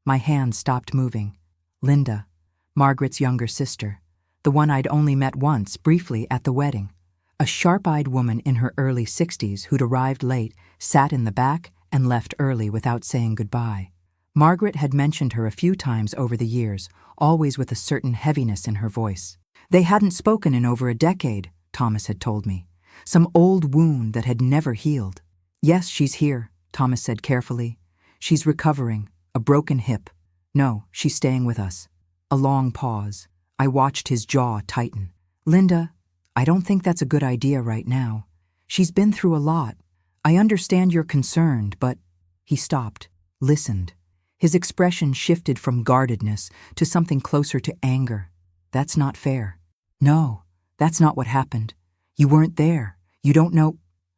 My hand stopped moving. Linda, Margaret's younger sister, the one I'd only met once, briefly, at the wedding. A sharp-eyed woman in her early 60s who'd arrived late, sat in the back, and left early without saying goodbye. Margaret had mentioned her a few times over the years, always with a certain heaviness in her voice. They hadn't spoken in over a decade, Thomas had told me. Some old wound that had never healed. "Yes, she's here," Thomas said carefully. "She's recovering. A broken hip. No, she's staying with us." A long pause. I watched his jaw tighten. "Linda, I don't think that's a good idea right now. She's been through a lot. I understand you're concerned, but..." He stopped, listened. His expression shifted from guardedness to something closer to anger. "That's not fair." "No, that's not what happened. You weren't there. You don't know..."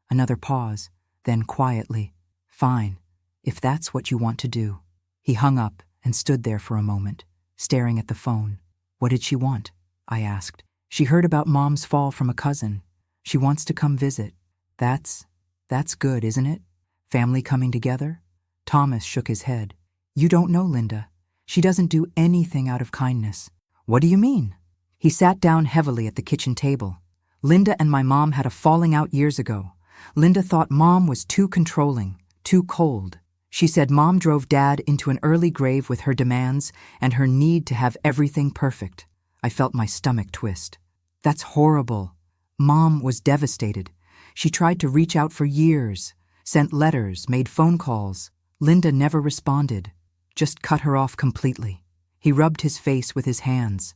Another pause, then quietly. "Fine, if that's what you want to do." He hung up and stood there for a moment, staring at the phone. "What did she want?" I asked. "She heard about Mom's fall from a cousin. She wants to come visit." That's good, isn't it? Family coming together?" Thomas shook his head. "You don't know Linda. She doesn't do anything out of kindness." "What do you mean?" He sat down heavily at the kitchen table. "Linda and my mom had a falling out years ago. Linda thought Mom was too controlling, too cold. She said Mom drove Dad into an early grave with her demands and her need to have everything perfect." I felt my stomach twist. "That's horrible." Mom was devastated. She tried to reach out for years, sent letters, made phone calls. Linda never responded, just cut her off completely. He rubbed his face with his hands.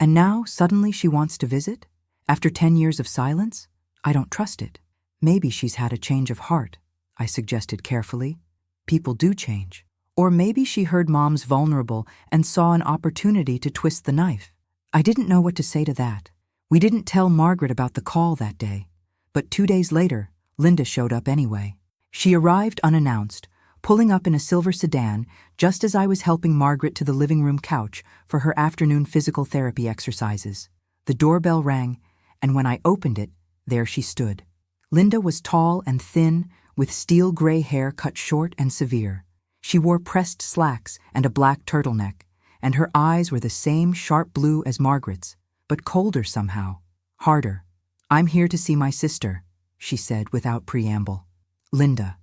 And now, suddenly she wants to visit? After 10 years of silence? I don't trust it. Maybe she's had a change of heart, I suggested carefully. People do change. Or maybe she heard Mom's vulnerable and saw an opportunity to twist the knife. I didn't know what to say to that. We didn't tell Margaret about the call that day. But 2 days later, Linda showed up anyway. She arrived unannounced, pulling up in a silver sedan just as I was helping Margaret to the living room couch for her afternoon physical therapy exercises. The doorbell rang, and when I opened it, there she stood. Linda was tall and thin, with steel gray hair cut short and severe. She wore pressed slacks and a black turtleneck, and her eyes were the same sharp blue as Margaret's, but colder somehow, harder. "I'm here to see my sister," she said without preamble. "Linda."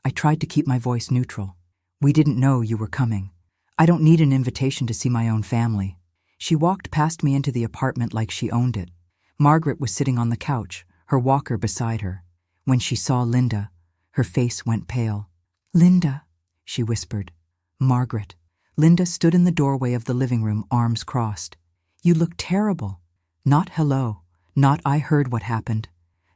I tried to keep my voice neutral. "We didn't know you were coming. I don't need an invitation to see my own family." She walked past me into the apartment like she owned it. Margaret was sitting on the couch, her walker beside her. When she saw Linda, her face went pale. "Linda," she whispered. "Margaret." Linda stood in the doorway of the living room, arms crossed. "You look terrible." Not hello, not I heard what happened,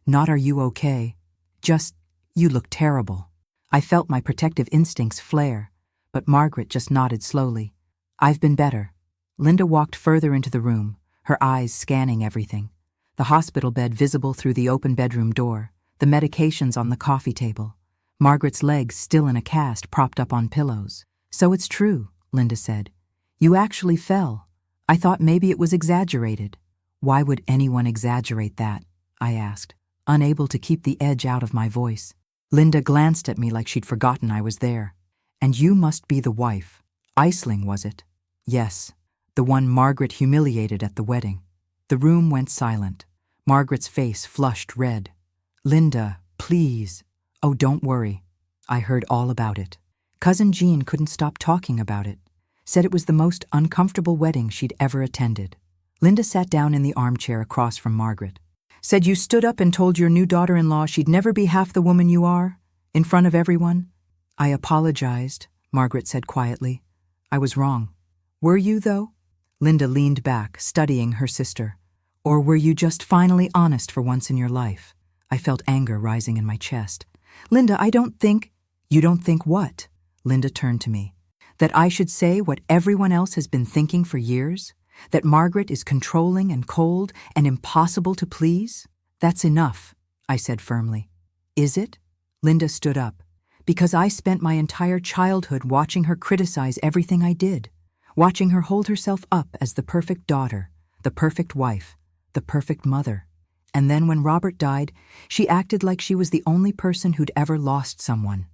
not are you okay, just you look terrible. I felt my protective instincts flare, but Margaret just nodded slowly. "I've been better." Linda walked further into the room, her eyes scanning everything. The hospital bed visible through the open bedroom door, the medications on the coffee table, Margaret's legs still in a cast propped up on pillows. "So it's true," Linda said. "You actually fell. I thought maybe it was exaggerated." "Why would anyone exaggerate that?" I asked, unable to keep the edge out of my voice. Linda glanced at me like she'd forgotten I was there. "And you must be the wife. Aisling, was it?" "Yes, the one Margaret humiliated at the wedding." The room went silent. Margaret's face flushed red. "Linda, please." "Oh, don't worry. I heard all about it." Cousin Jean couldn't stop talking about it. Said it was the most uncomfortable wedding she'd ever attended. Linda sat down in the armchair across from Margaret. "Said you stood up and told your new daughter-in-law she'd never be half the woman you are, in front of everyone?" "I apologized," Margaret said quietly. "I was wrong." "Were you, though?" Linda leaned back, studying her sister. "Or were you just finally honest for once in your life?" I felt anger rising in my chest. "Linda, I don't think—" "You don't think what?" Linda turned to me. "That I should say what everyone else has been thinking for years? That Margaret is controlling and cold and impossible to please? That's enough," I said firmly. "Is it?" Linda stood up. "Because I spent my entire childhood watching her criticize everything I did, watching her hold herself up as the perfect daughter, the perfect wife, the perfect mother. And then when Robert died, she acted like she was the only person who'd ever lost someone.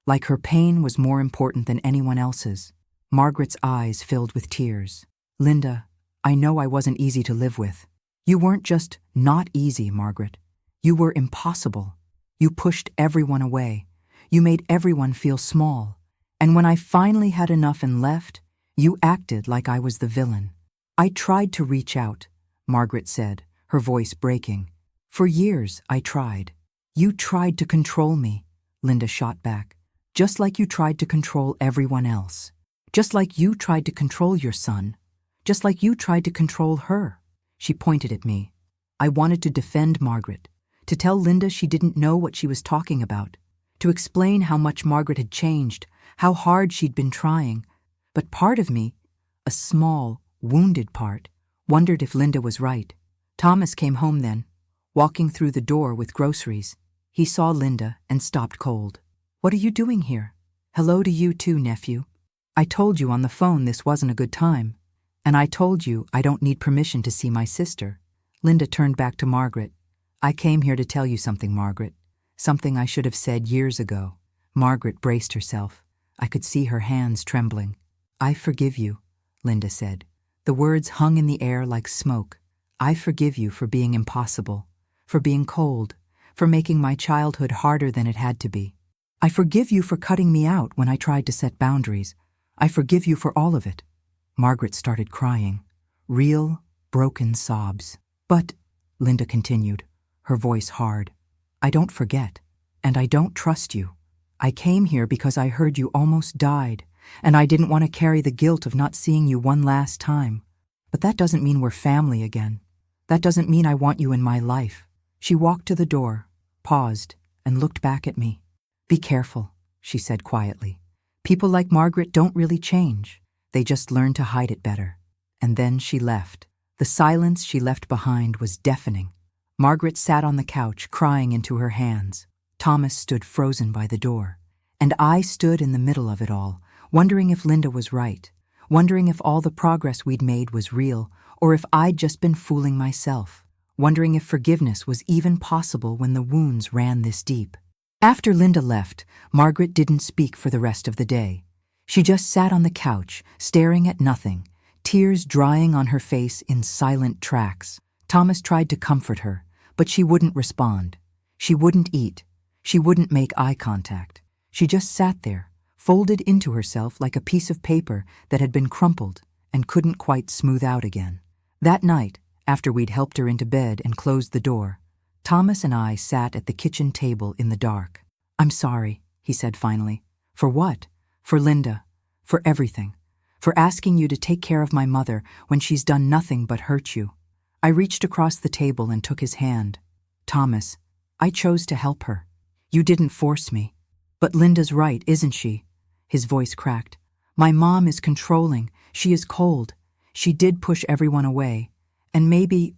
Like her pain was more important than anyone else's." Margaret's eyes filled with tears. "Linda, I know I wasn't easy to live with. You weren't just not easy, Margaret. You were impossible. You pushed everyone away. You made everyone feel small. And when I finally had enough and left, you acted like I was the villain." "I tried to reach out," Margaret said, her voice breaking. "For years, I tried." "You tried to control me," Linda shot back. "Just like you tried to control everyone else. Just like you tried to control your son. Just like you tried to control her." She pointed at me. I wanted to defend Margaret, to tell Linda she didn't know what she was talking about, to explain how much Margaret had changed, how hard she'd been trying. But part of me, a small, wounded part, wondered if Linda was right. Thomas came home then, walking through the door with groceries. He saw Linda and stopped cold. "What are you doing here?" "Hello to you too, nephew. I told you on the phone this wasn't a good time. And I told you I don't need permission to see my sister." Linda turned back to Margaret. "I came here to tell you something, Margaret. Something I should have said years ago." Margaret braced herself. I could see her hands trembling. "I forgive you," Linda said. The words hung in the air like smoke. "I forgive you for being impossible, for being cold, for making my childhood harder than it had to be. I forgive you for cutting me out when I tried to set boundaries. I forgive you for all of it." Margaret started crying, real, broken sobs. "But," Linda continued, her voice hard, "I don't forget, and I don't trust you. I came here because I heard you almost died, and I didn't want to carry the guilt of not seeing you one last time. But that doesn't mean we're family again. That doesn't mean I want you in my life. She walked to the door, paused, and looked back at me. Be careful, she said quietly. People like Margaret don't really change. They just learn to hide it better. And then she left. The silence she left behind was deafening. Margaret sat on the couch, crying into her hands. Thomas stood frozen by the door. And I stood in the middle of it all, wondering if Linda was right, wondering if all the progress we'd made was real, or if I'd just been fooling myself, wondering if forgiveness was even possible when the wounds ran this deep. After Linda left, Margaret didn't speak for the rest of the day. She just sat on the couch, staring at nothing, tears drying on her face in silent tracks. Thomas tried to comfort her, but she wouldn't respond. She wouldn't eat. She wouldn't make eye contact. She just sat there, folded into herself like a piece of paper that had been crumpled and couldn't quite smooth out again. That night, after we'd helped her into bed and closed the door, Thomas and I sat at the kitchen table in the dark. I'm sorry, he said finally. For what? For Linda. For everything. For asking you to take care of my mother when she's done nothing but hurt you. I reached across the table and took his hand. Thomas, I chose to help her. You didn't force me. But Linda's right, isn't she? His voice cracked. My mom is controlling. She is cold. She did push everyone away. And maybe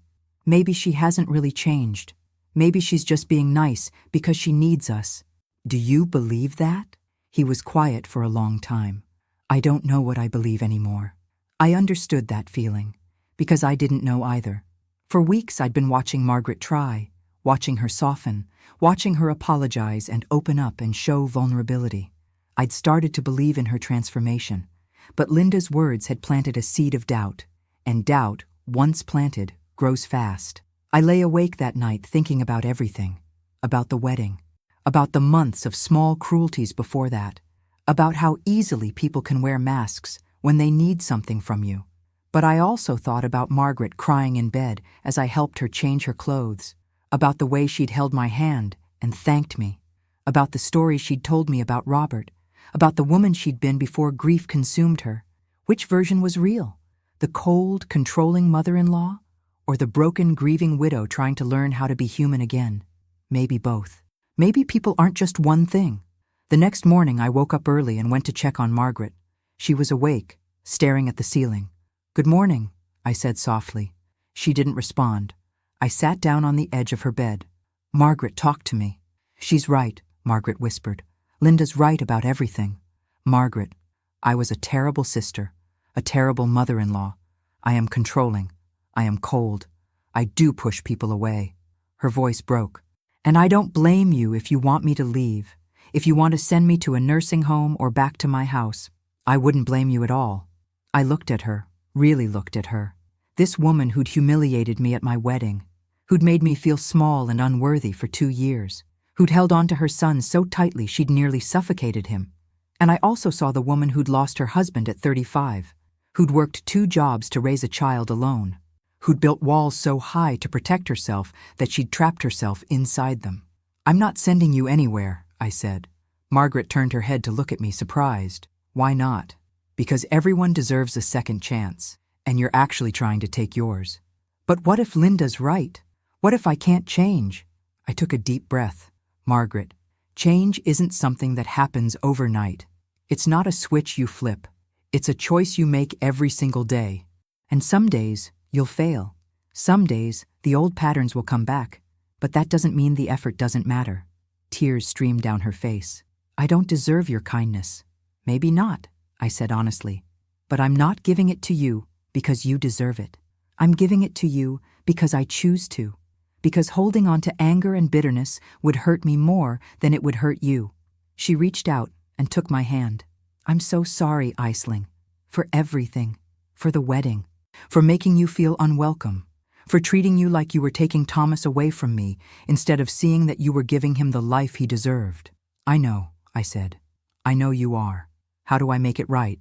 she hasn't really changed. Maybe she's just being nice because she needs us. Do you believe that? He was quiet for a long time. I don't know what I believe anymore. I understood that feeling, because I didn't know either. For weeks I'd been watching Margaret try, watching her soften, watching her apologize and open up and show vulnerability. I'd started to believe in her transformation, but Linda's words had planted a seed of doubt, and doubt, once planted, grows fast. I lay awake that night thinking about everything, about the wedding, about the months of small cruelties before that, about how easily people can wear masks when they need something from you. But I also thought about Margaret crying in bed as I helped her change her clothes, about the way she'd held my hand and thanked me, about the story she'd told me about Robert, about the woman she'd been before grief consumed her. Which version was real? The cold, controlling mother-in-law, or the broken, grieving widow trying to learn how to be human again? Maybe both. Maybe people aren't just one thing. The next morning I woke up early and went to check on Margaret. She was awake, staring at the ceiling. Good morning, I said softly. She didn't respond. I sat down on the edge of her bed. Margaret talked to me. She's right, Margaret whispered. Linda's right about everything. Margaret, I was a terrible sister, a terrible mother-in-law. I am controlling. I am cold. I do push people away. Her voice broke. And I don't blame you if you want me to leave, if you want to send me to a nursing home or back to my house. I wouldn't blame you at all. I looked at her, really looked at her. This woman who'd humiliated me at my wedding, who'd made me feel small and unworthy for 2 years, who'd held on to her son so tightly she'd nearly suffocated him. And I also saw the woman who'd lost her husband at 35, who'd worked 2 jobs to raise a child alone, who'd built walls so high to protect herself that she'd trapped herself inside them. I'm not sending you anywhere, I said. Margaret turned her head to look at me, surprised. Why not? Because everyone deserves a second chance, and you're actually trying to take yours. But what if Linda's right? What if I can't change? I took a deep breath. Margaret, change isn't something that happens overnight. It's not a switch you flip. It's a choice you make every single day. And some days, you'll fail. Some days, the old patterns will come back. But that doesn't mean the effort doesn't matter. Tears streamed down her face. I don't deserve your kindness. Maybe not, I said honestly. But I'm not giving it to you because you deserve it. I'm giving it to you because I choose to. Because holding on to anger and bitterness would hurt me more than it would hurt you. She reached out and took my hand. I'm so sorry, Aisling. For everything. For the wedding. For making you feel unwelcome. For treating you like you were taking Thomas away from me instead of seeing that you were giving him the life he deserved. I know, I said. I know you are. How do I make it right?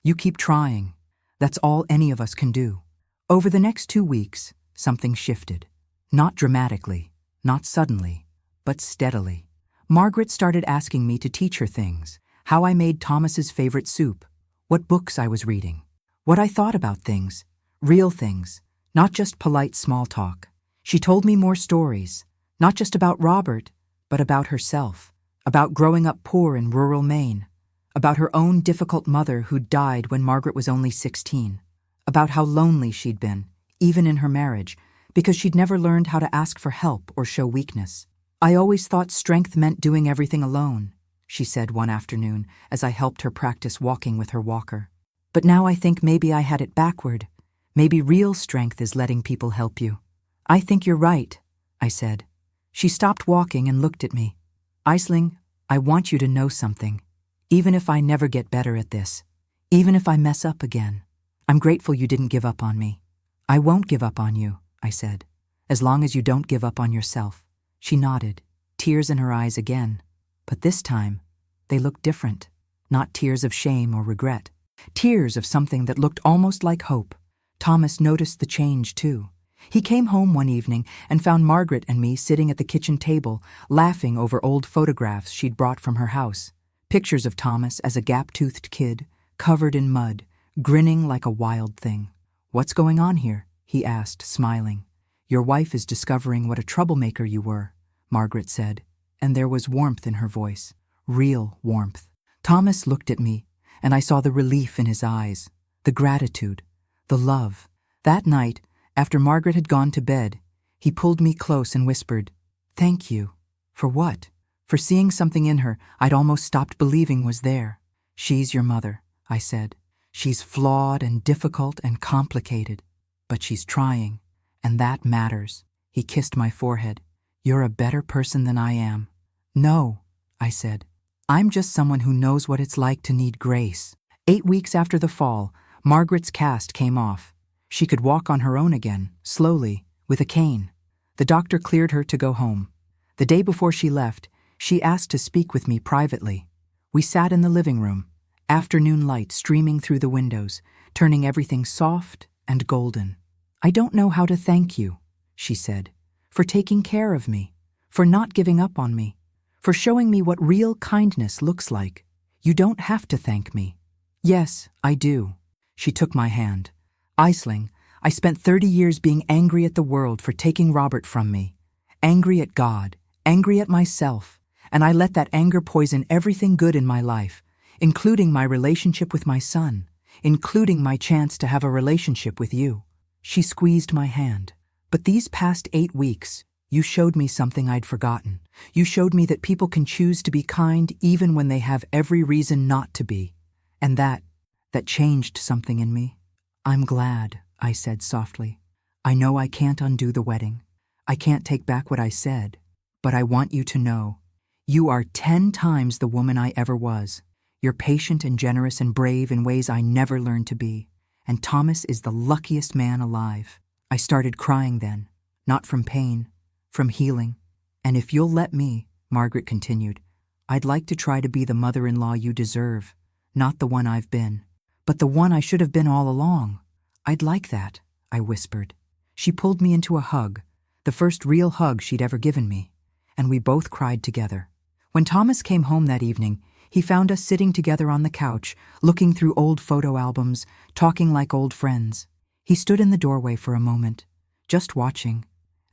You keep trying. That's all any of us can do. Over the next 2 weeks, something shifted. Not dramatically, not suddenly, but steadily. Margaret started asking me to teach her things. How I made Thomas's favorite soup. What books I was reading. What I thought about things. Real things, not just polite small talk. She told me more stories, not just about Robert, but about herself, about growing up poor in rural Maine, about her own difficult mother who died when Margaret was only 16, about how lonely she'd been, even in her marriage, because she'd never learned how to ask for help or show weakness. "I always thought strength meant doing everything alone," she said one afternoon as I helped her practice walking with her walker. "But now I think maybe I had it backward. Maybe real strength is letting people help you." "I think you're right," I said. She stopped walking and looked at me. "Aisling, I want you to know something. Even if I never get better at this, even if I mess up again, I'm grateful you didn't give up on me." "I won't give up on you," I said, "as long as you don't give up on yourself." She nodded, tears in her eyes again. But this time, they looked different. Not tears of shame or regret. Tears of something that looked almost like hope. Thomas noticed the change, too. He came home one evening and found Margaret and me sitting at the kitchen table, laughing over old photographs she'd brought from her house. Pictures of Thomas as a gap-toothed kid, covered in mud, grinning like a wild thing. "What's going on here?" he asked, smiling. "Your wife is discovering what a troublemaker you were," Margaret said, and there was warmth in her voice. Real warmth. Thomas looked at me, and I saw the relief in his eyes, the gratitude, the love. That night, after Margaret had gone to bed, he pulled me close and whispered, "Thank you." "For what?" "For seeing something in her I'd almost stopped believing was there." "She's your mother," I said. "She's flawed and difficult and complicated, but she's trying, and that matters." He kissed my forehead. "You're a better person than I am." "No," I said. "I'm just someone who knows what it's like to need grace." 8 weeks after the fall, Margaret's cast came off. She could walk on her own again, slowly, with a cane. The doctor cleared her to go home. The day before she left, she asked to speak with me privately. We sat in the living room, afternoon light streaming through the windows, turning everything soft and golden. "I don't know how to thank you," she said, "for taking care of me, for not giving up on me, for showing me what real kindness looks like. You don't have to thank me." "Yes, I do." She took my hand. "Aisling, I spent 30 years being angry at the world for taking Robert from me, angry at God, angry at myself, and I let that anger poison everything good in my life, including my relationship with my son, including my chance to have a relationship with you." She squeezed my hand. "But these past 8 weeks, you showed me something I'd forgotten. You showed me that people can choose to be kind even when they have every reason not to be. And that changed something in me." "I'm glad," I said softly. "I know I can't undo the wedding. I can't take back what I said. But I want you to know, you are 10 times the woman I ever was. You're patient and generous and brave in ways I never learned to be. And Thomas is the luckiest man alive." I started crying then, not from pain, from healing. "And if you'll let me," Margaret continued, "I'd like to try to be the mother-in-law you deserve, not the one I've been, but the one I should have been all along. I'd like that," I whispered. She pulled me into a hug, the first real hug she'd ever given me, and we both cried together. When Thomas came home that evening, he found us sitting together on the couch, looking through old photo albums, talking like old friends. He stood in the doorway for a moment, just watching,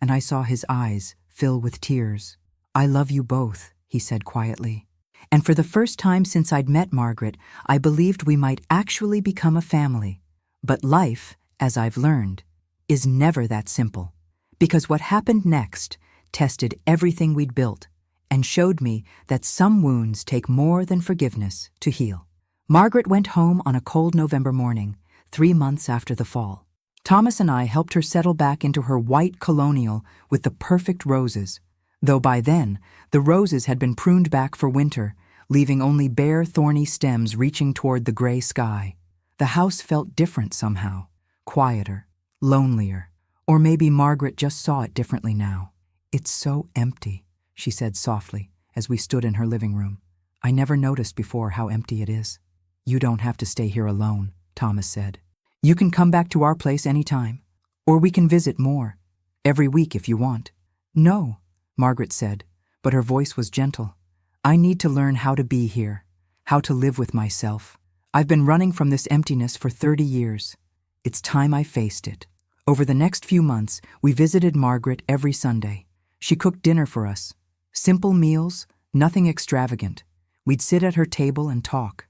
and I saw his eyes fill with tears. "I love you both," he said quietly. And for the first time since I'd met Margaret, I believed we might actually become a family. But life, as I've learned, is never that simple. Because what happened next tested everything we'd built and showed me that some wounds take more than forgiveness to heal. Margaret went home on a cold November morning, 3 months after the fall. Thomas and I helped her settle back into her white colonial with the perfect roses, though by then the roses had been pruned back for winter, leaving only bare thorny stems reaching toward the gray sky. The house felt different somehow, quieter, lonelier. Or maybe Margaret just saw it differently now. "It's so empty," she said softly as we stood in her living room. "I never noticed before how empty it is." "You don't have to stay here alone," Thomas said. "You can come back to our place anytime, or we can visit more, every week if you want." "No," Margaret said, but her voice was gentle. "I need to learn how to be here, how to live with myself. I've been running from this emptiness for 30 years. It's time I faced it. Over the next few months, we visited Margaret every Sunday. She cooked dinner for us. Simple meals, nothing extravagant. We'd sit at her table and talk.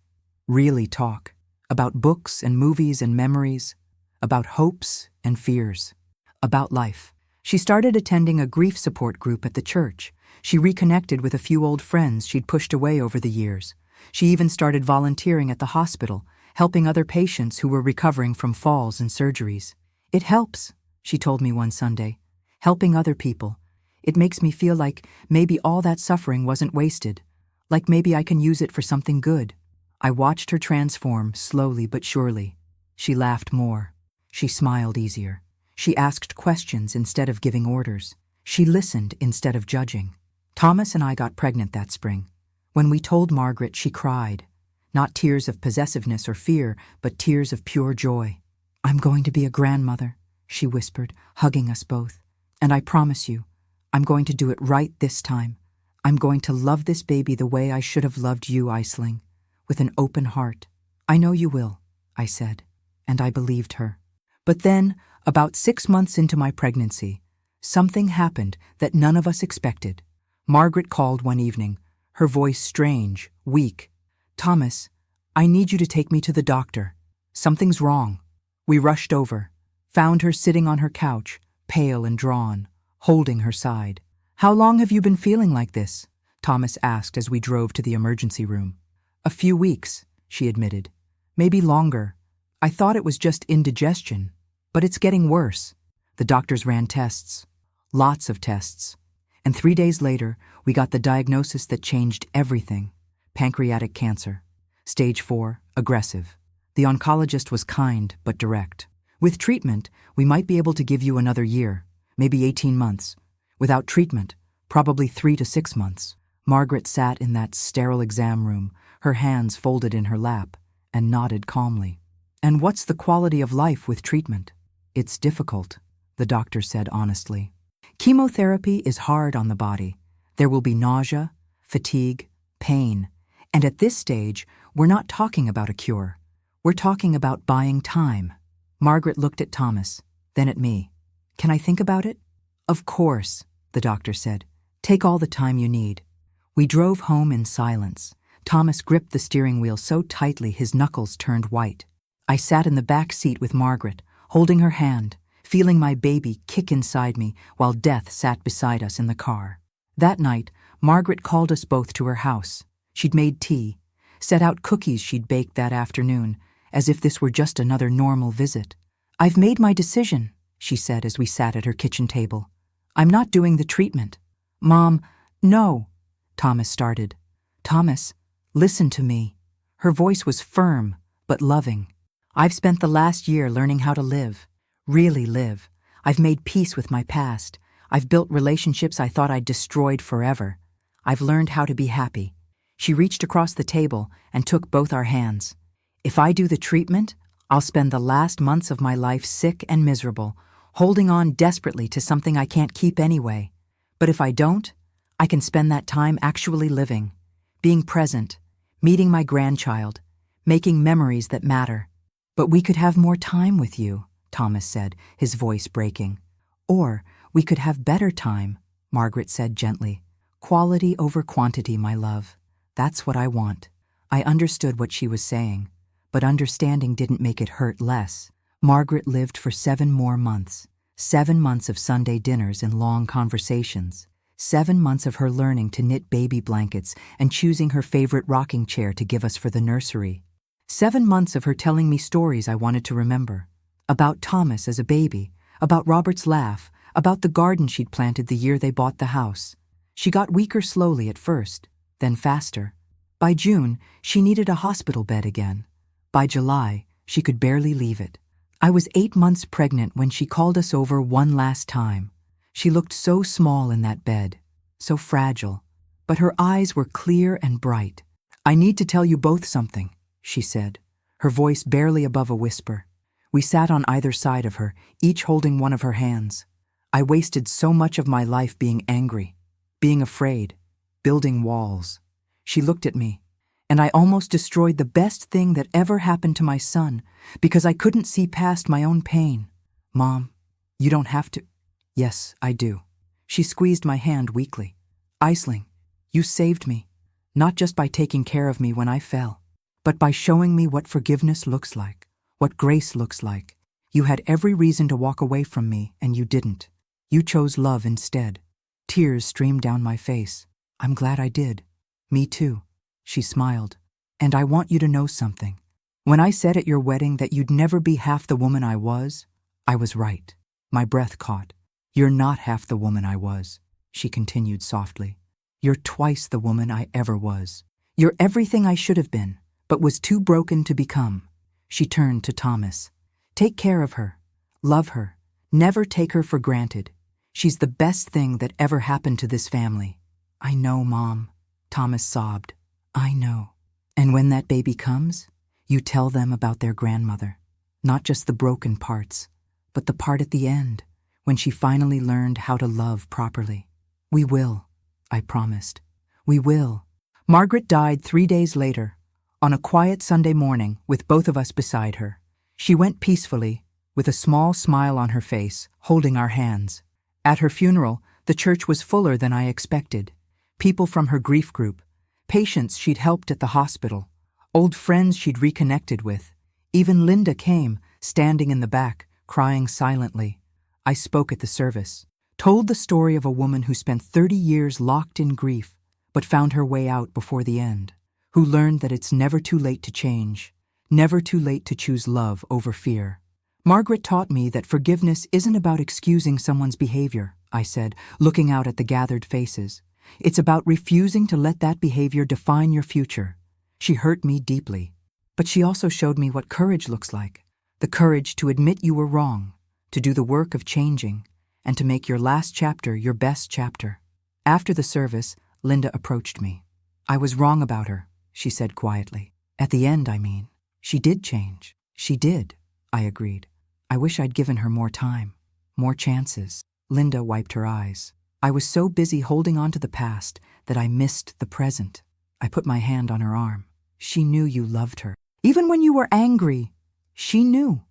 Really talk. About books and movies and memories. About hopes and fears. About life. She started attending a grief support group at the church. She reconnected with a few old friends she'd pushed away over the years. She even started volunteering at the hospital, helping other patients who were recovering from falls and surgeries. It helps, she told me one Sunday. Helping other people. It makes me feel like maybe all that suffering wasn't wasted. Like maybe I can use it for something good. I watched her transform, slowly but surely. She laughed more. She smiled easier. She asked questions instead of giving orders. She listened instead of judging. Thomas and I got pregnant that spring. When we told Margaret, she cried. Not tears of possessiveness or fear, but tears of pure joy. "I'm going to be a grandmother," she whispered, hugging us both. "And I promise you, I'm going to do it right this time. I'm going to love this baby the way I should have loved you, Aisling, with an open heart." "I know you will," I said, and I believed her. But then, about 6 months into my pregnancy, something happened that none of us expected. Margaret called one evening, her voice strange, weak. "Thomas, I need you to take me to the doctor. Something's wrong." We rushed over, found her sitting on her couch, pale and drawn, holding her side. "How long have you been feeling like this?" Thomas asked as we drove to the emergency room. "A few weeks," she admitted. "Maybe longer. I thought it was just indigestion, but it's getting worse." The doctors ran tests. Lots of tests. And 3 days later, we got the diagnosis that changed everything. Pancreatic cancer. Stage 4, aggressive. The oncologist was kind but direct. "With treatment, we might be able to give you another year, maybe 18 months. Without treatment, probably 3 to 6 months." Margaret sat in that sterile exam room, her hands folded in her lap, and nodded calmly. "And what's the quality of life with treatment?" "It's difficult," the doctor said honestly. "Chemotherapy is hard on the body. There will be nausea, fatigue, pain. And at this stage, we're not talking about a cure. We're talking about buying time." Margaret looked at Thomas, then at me. "Can I think about it?" "Of course," the doctor said. "Take all the time you need." We drove home in silence. Thomas gripped the steering wheel so tightly his knuckles turned white. I sat in the back seat with Margaret, holding her hand, feeling my baby kick inside me while death sat beside us in the car. That night, Margaret called us both to her house. She'd made tea, set out cookies she'd baked that afternoon, as if this were just another normal visit. "I've made my decision," she said as we sat at her kitchen table. "I'm not doing the treatment." "Mom, no," Thomas started. "Thomas, listen to me." Her voice was firm, but loving. "I've spent the last year learning how to live. Really live. I've made peace with my past. I've built relationships I thought I'd destroyed forever. I've learned how to be happy." She reached across the table and took both our hands. "If I do the treatment, I'll spend the last months of my life sick and miserable, holding on desperately to something I can't keep anyway. But if I don't, I can spend that time actually living, being present, meeting my grandchild, making memories that matter." "But we could have more time with you," Thomas said, his voice breaking. "Or we could have better time," Margaret said gently. "Quality over quantity, my love. That's what I want." I understood what she was saying, but understanding didn't make it hurt less. Margaret lived for 7 more months. 7 months of Sunday dinners and long conversations. 7 months of her learning to knit baby blankets and choosing her favorite rocking chair to give us for the nursery. 7 months of her telling me stories I wanted to remember. About Thomas as a baby, about Robert's laugh, about the garden she'd planted the year they bought the house. She got weaker slowly at first, then faster. By June, she needed a hospital bed again. By July, she could barely leave it. I was 8 months pregnant when she called us over one last time. She looked so small in that bed, so fragile, but her eyes were clear and bright. "I need to tell you both something," she said, her voice barely above a whisper. We sat on either side of her, each holding one of her hands. I wasted so much of my life being angry, being afraid, building walls. She looked at me, And I almost destroyed the best thing that ever happened to my son because I couldn't see past my own pain. Mom, you don't have to. Yes, I do. She squeezed my hand weakly. Aisling, you saved me, not just by taking care of me when I fell, but by showing me what forgiveness looks like, what grace looks like. You had every reason to walk away from me, and you didn't. You chose love instead. Tears streamed down my face. I'm glad I did. Me too. She smiled. And I want you to know something. When I said at your wedding that you'd never be half the woman I was right. My breath caught. You're not half the woman I was, she continued softly. You're twice the woman I ever was. You're everything I should have been, but was too broken to become. She turned to Thomas. Take care of her. Love her. Never take her for granted. She's the best thing that ever happened to this family. I know, Mom, Thomas sobbed. I know. And when that baby comes, you tell them about their grandmother. Not just the broken parts, but the part at the end, when she finally learned how to love properly. We will, I promised. We will. Margaret died 3 days later, on a quiet Sunday morning with both of us beside her. She went peacefully, with a small smile on her face, holding our hands. At her funeral, the church was fuller than I expected. People from her grief group, patients she'd helped at the hospital, old friends she'd reconnected with. Even Linda came, standing in the back, crying silently. I spoke at the service, told the story of a woman who spent 30 years locked in grief, but found her way out before the end, who learned that it's never too late to change, never too late to choose love over fear. Margaret taught me that forgiveness isn't about excusing someone's behavior, I said, looking out at the gathered faces. It's about refusing to let that behavior define your future. She hurt me deeply, but she also showed me what courage looks like. The courage to admit you were wrong, to do the work of changing, and to make your last chapter your best chapter. After the service, Linda approached me. I was wrong about her, she said quietly. At the end, I mean. She did change. She did, I agreed. I wish I'd given her more time, more chances. Linda wiped her eyes. I was so busy holding on to the past that I missed the present. I put my hand on her arm. She knew you loved her. Even when you were angry, she knew.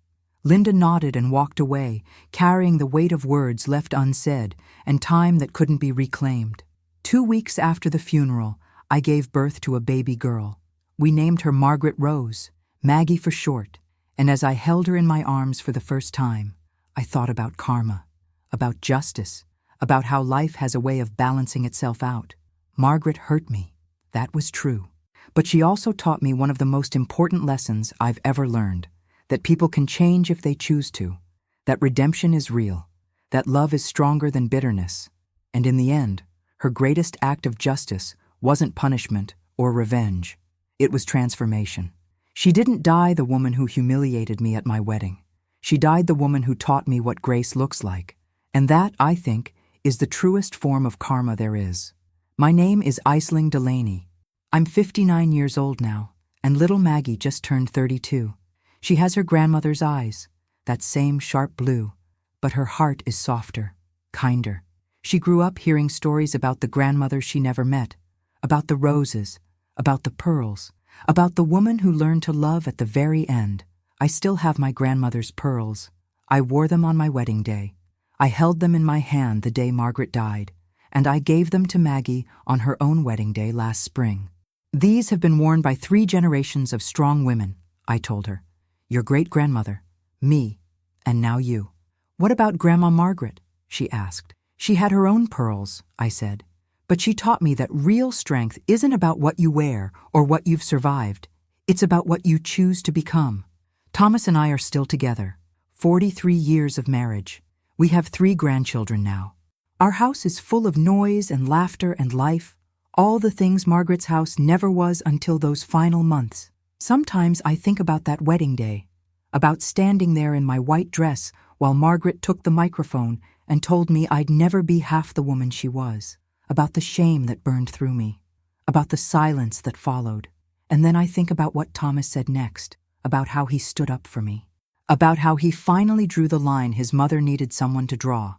Linda nodded and walked away, carrying the weight of words left unsaid and time that couldn't be reclaimed. 2 weeks after the funeral, I gave birth to a baby girl. We named her Margaret Rose, Maggie for short, and as I held her in my arms for the first time, I thought about karma, about justice, about how life has a way of balancing itself out. Margaret hurt me. That was true. But she also taught me one of the most important lessons I've ever learned, that people can change if they choose to, that redemption is real, that love is stronger than bitterness. And in the end, her greatest act of justice wasn't punishment or revenge. It was transformation. She didn't die the woman who humiliated me at my wedding. She died the woman who taught me what grace looks like. And that, I think, is the truest form of karma there is. My name is Aisling Delaney. I'm 59 years old now, and little Maggie just turned 32. She has her grandmother's eyes, that same sharp blue, but her heart is softer, kinder. She grew up hearing stories about the grandmother she never met, about the roses, about the pearls, about the woman who learned to love at the very end. I still have my grandmother's pearls. I wore them on my wedding day. I held them in my hand the day Margaret died, and I gave them to Maggie on her own wedding day last spring. These have been worn by 3 generations of strong women, I told her. Your great-grandmother, me, and now you. What about Grandma Margaret? She asked. She had her own pearls, I said. But she taught me that real strength isn't about what you wear or what you've survived. It's about what you choose to become. Thomas and I are still together. 43 years of marriage. We have 3 grandchildren now. Our house is full of noise and laughter and life. All the things Margaret's house never was until those final months. Sometimes I think about that wedding day, about standing there in my white dress while Margaret took the microphone and told me I'd never be half the woman she was, about the shame that burned through me, about the silence that followed. And then I think about what Thomas said next, about how he stood up for me, about how he finally drew the line his mother needed someone to draw.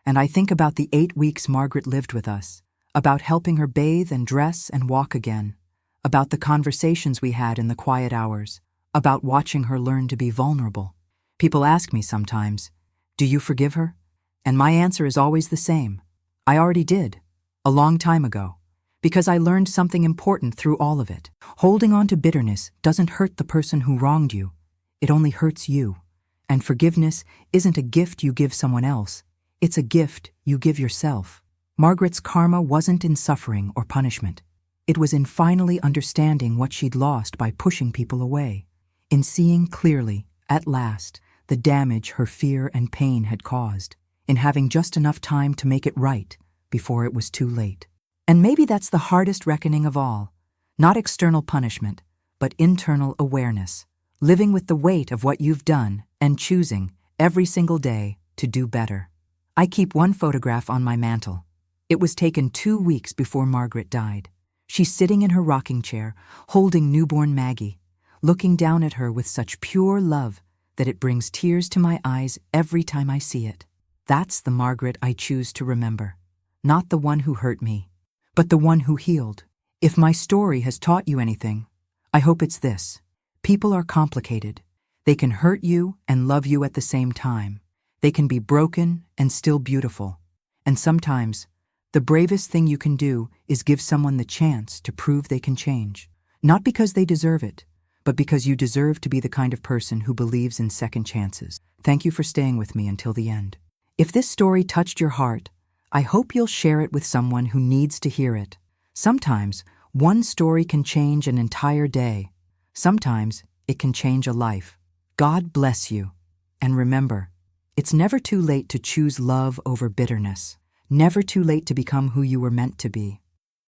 And I think about the 8 weeks Margaret lived with us, about helping her bathe and dress and walk again, about the conversations we had in the quiet hours, about watching her learn to be vulnerable. People ask me sometimes, "Do you forgive her?" And my answer is always the same. I already did, a long time ago, because I learned something important through all of it. Holding on to bitterness doesn't hurt the person who wronged you. It only hurts you. And forgiveness isn't a gift you give someone else. It's a gift you give yourself. Margaret's karma wasn't in suffering or punishment. It was in finally understanding what she'd lost by pushing people away, in seeing clearly, at last, the damage her fear and pain had caused, in having just enough time to make it right before it was too late. And maybe that's the hardest reckoning of all. Not external punishment, but internal awareness. Living with the weight of what you've done and choosing, every single day, to do better. I keep one photograph on my mantle. It was taken 2 weeks before Margaret died. She's sitting in her rocking chair, holding newborn Maggie, looking down at her with such pure love that it brings tears to my eyes every time I see it. That's the Margaret I choose to remember. Not the one who hurt me, but the one who healed. If my story has taught you anything, I hope it's this. People are complicated. They can hurt you and love you at the same time. They can be broken and still beautiful. And sometimes, the bravest thing you can do is give someone the chance to prove they can change. Not because they deserve it, but because you deserve to be the kind of person who believes in second chances. Thank you for staying with me until the end. If this story touched your heart, I hope you'll share it with someone who needs to hear it. Sometimes, one story can change an entire day. Sometimes, it can change a life. God bless you. And remember, it's never too late to choose love over bitterness. Never too late to become who you were meant to be.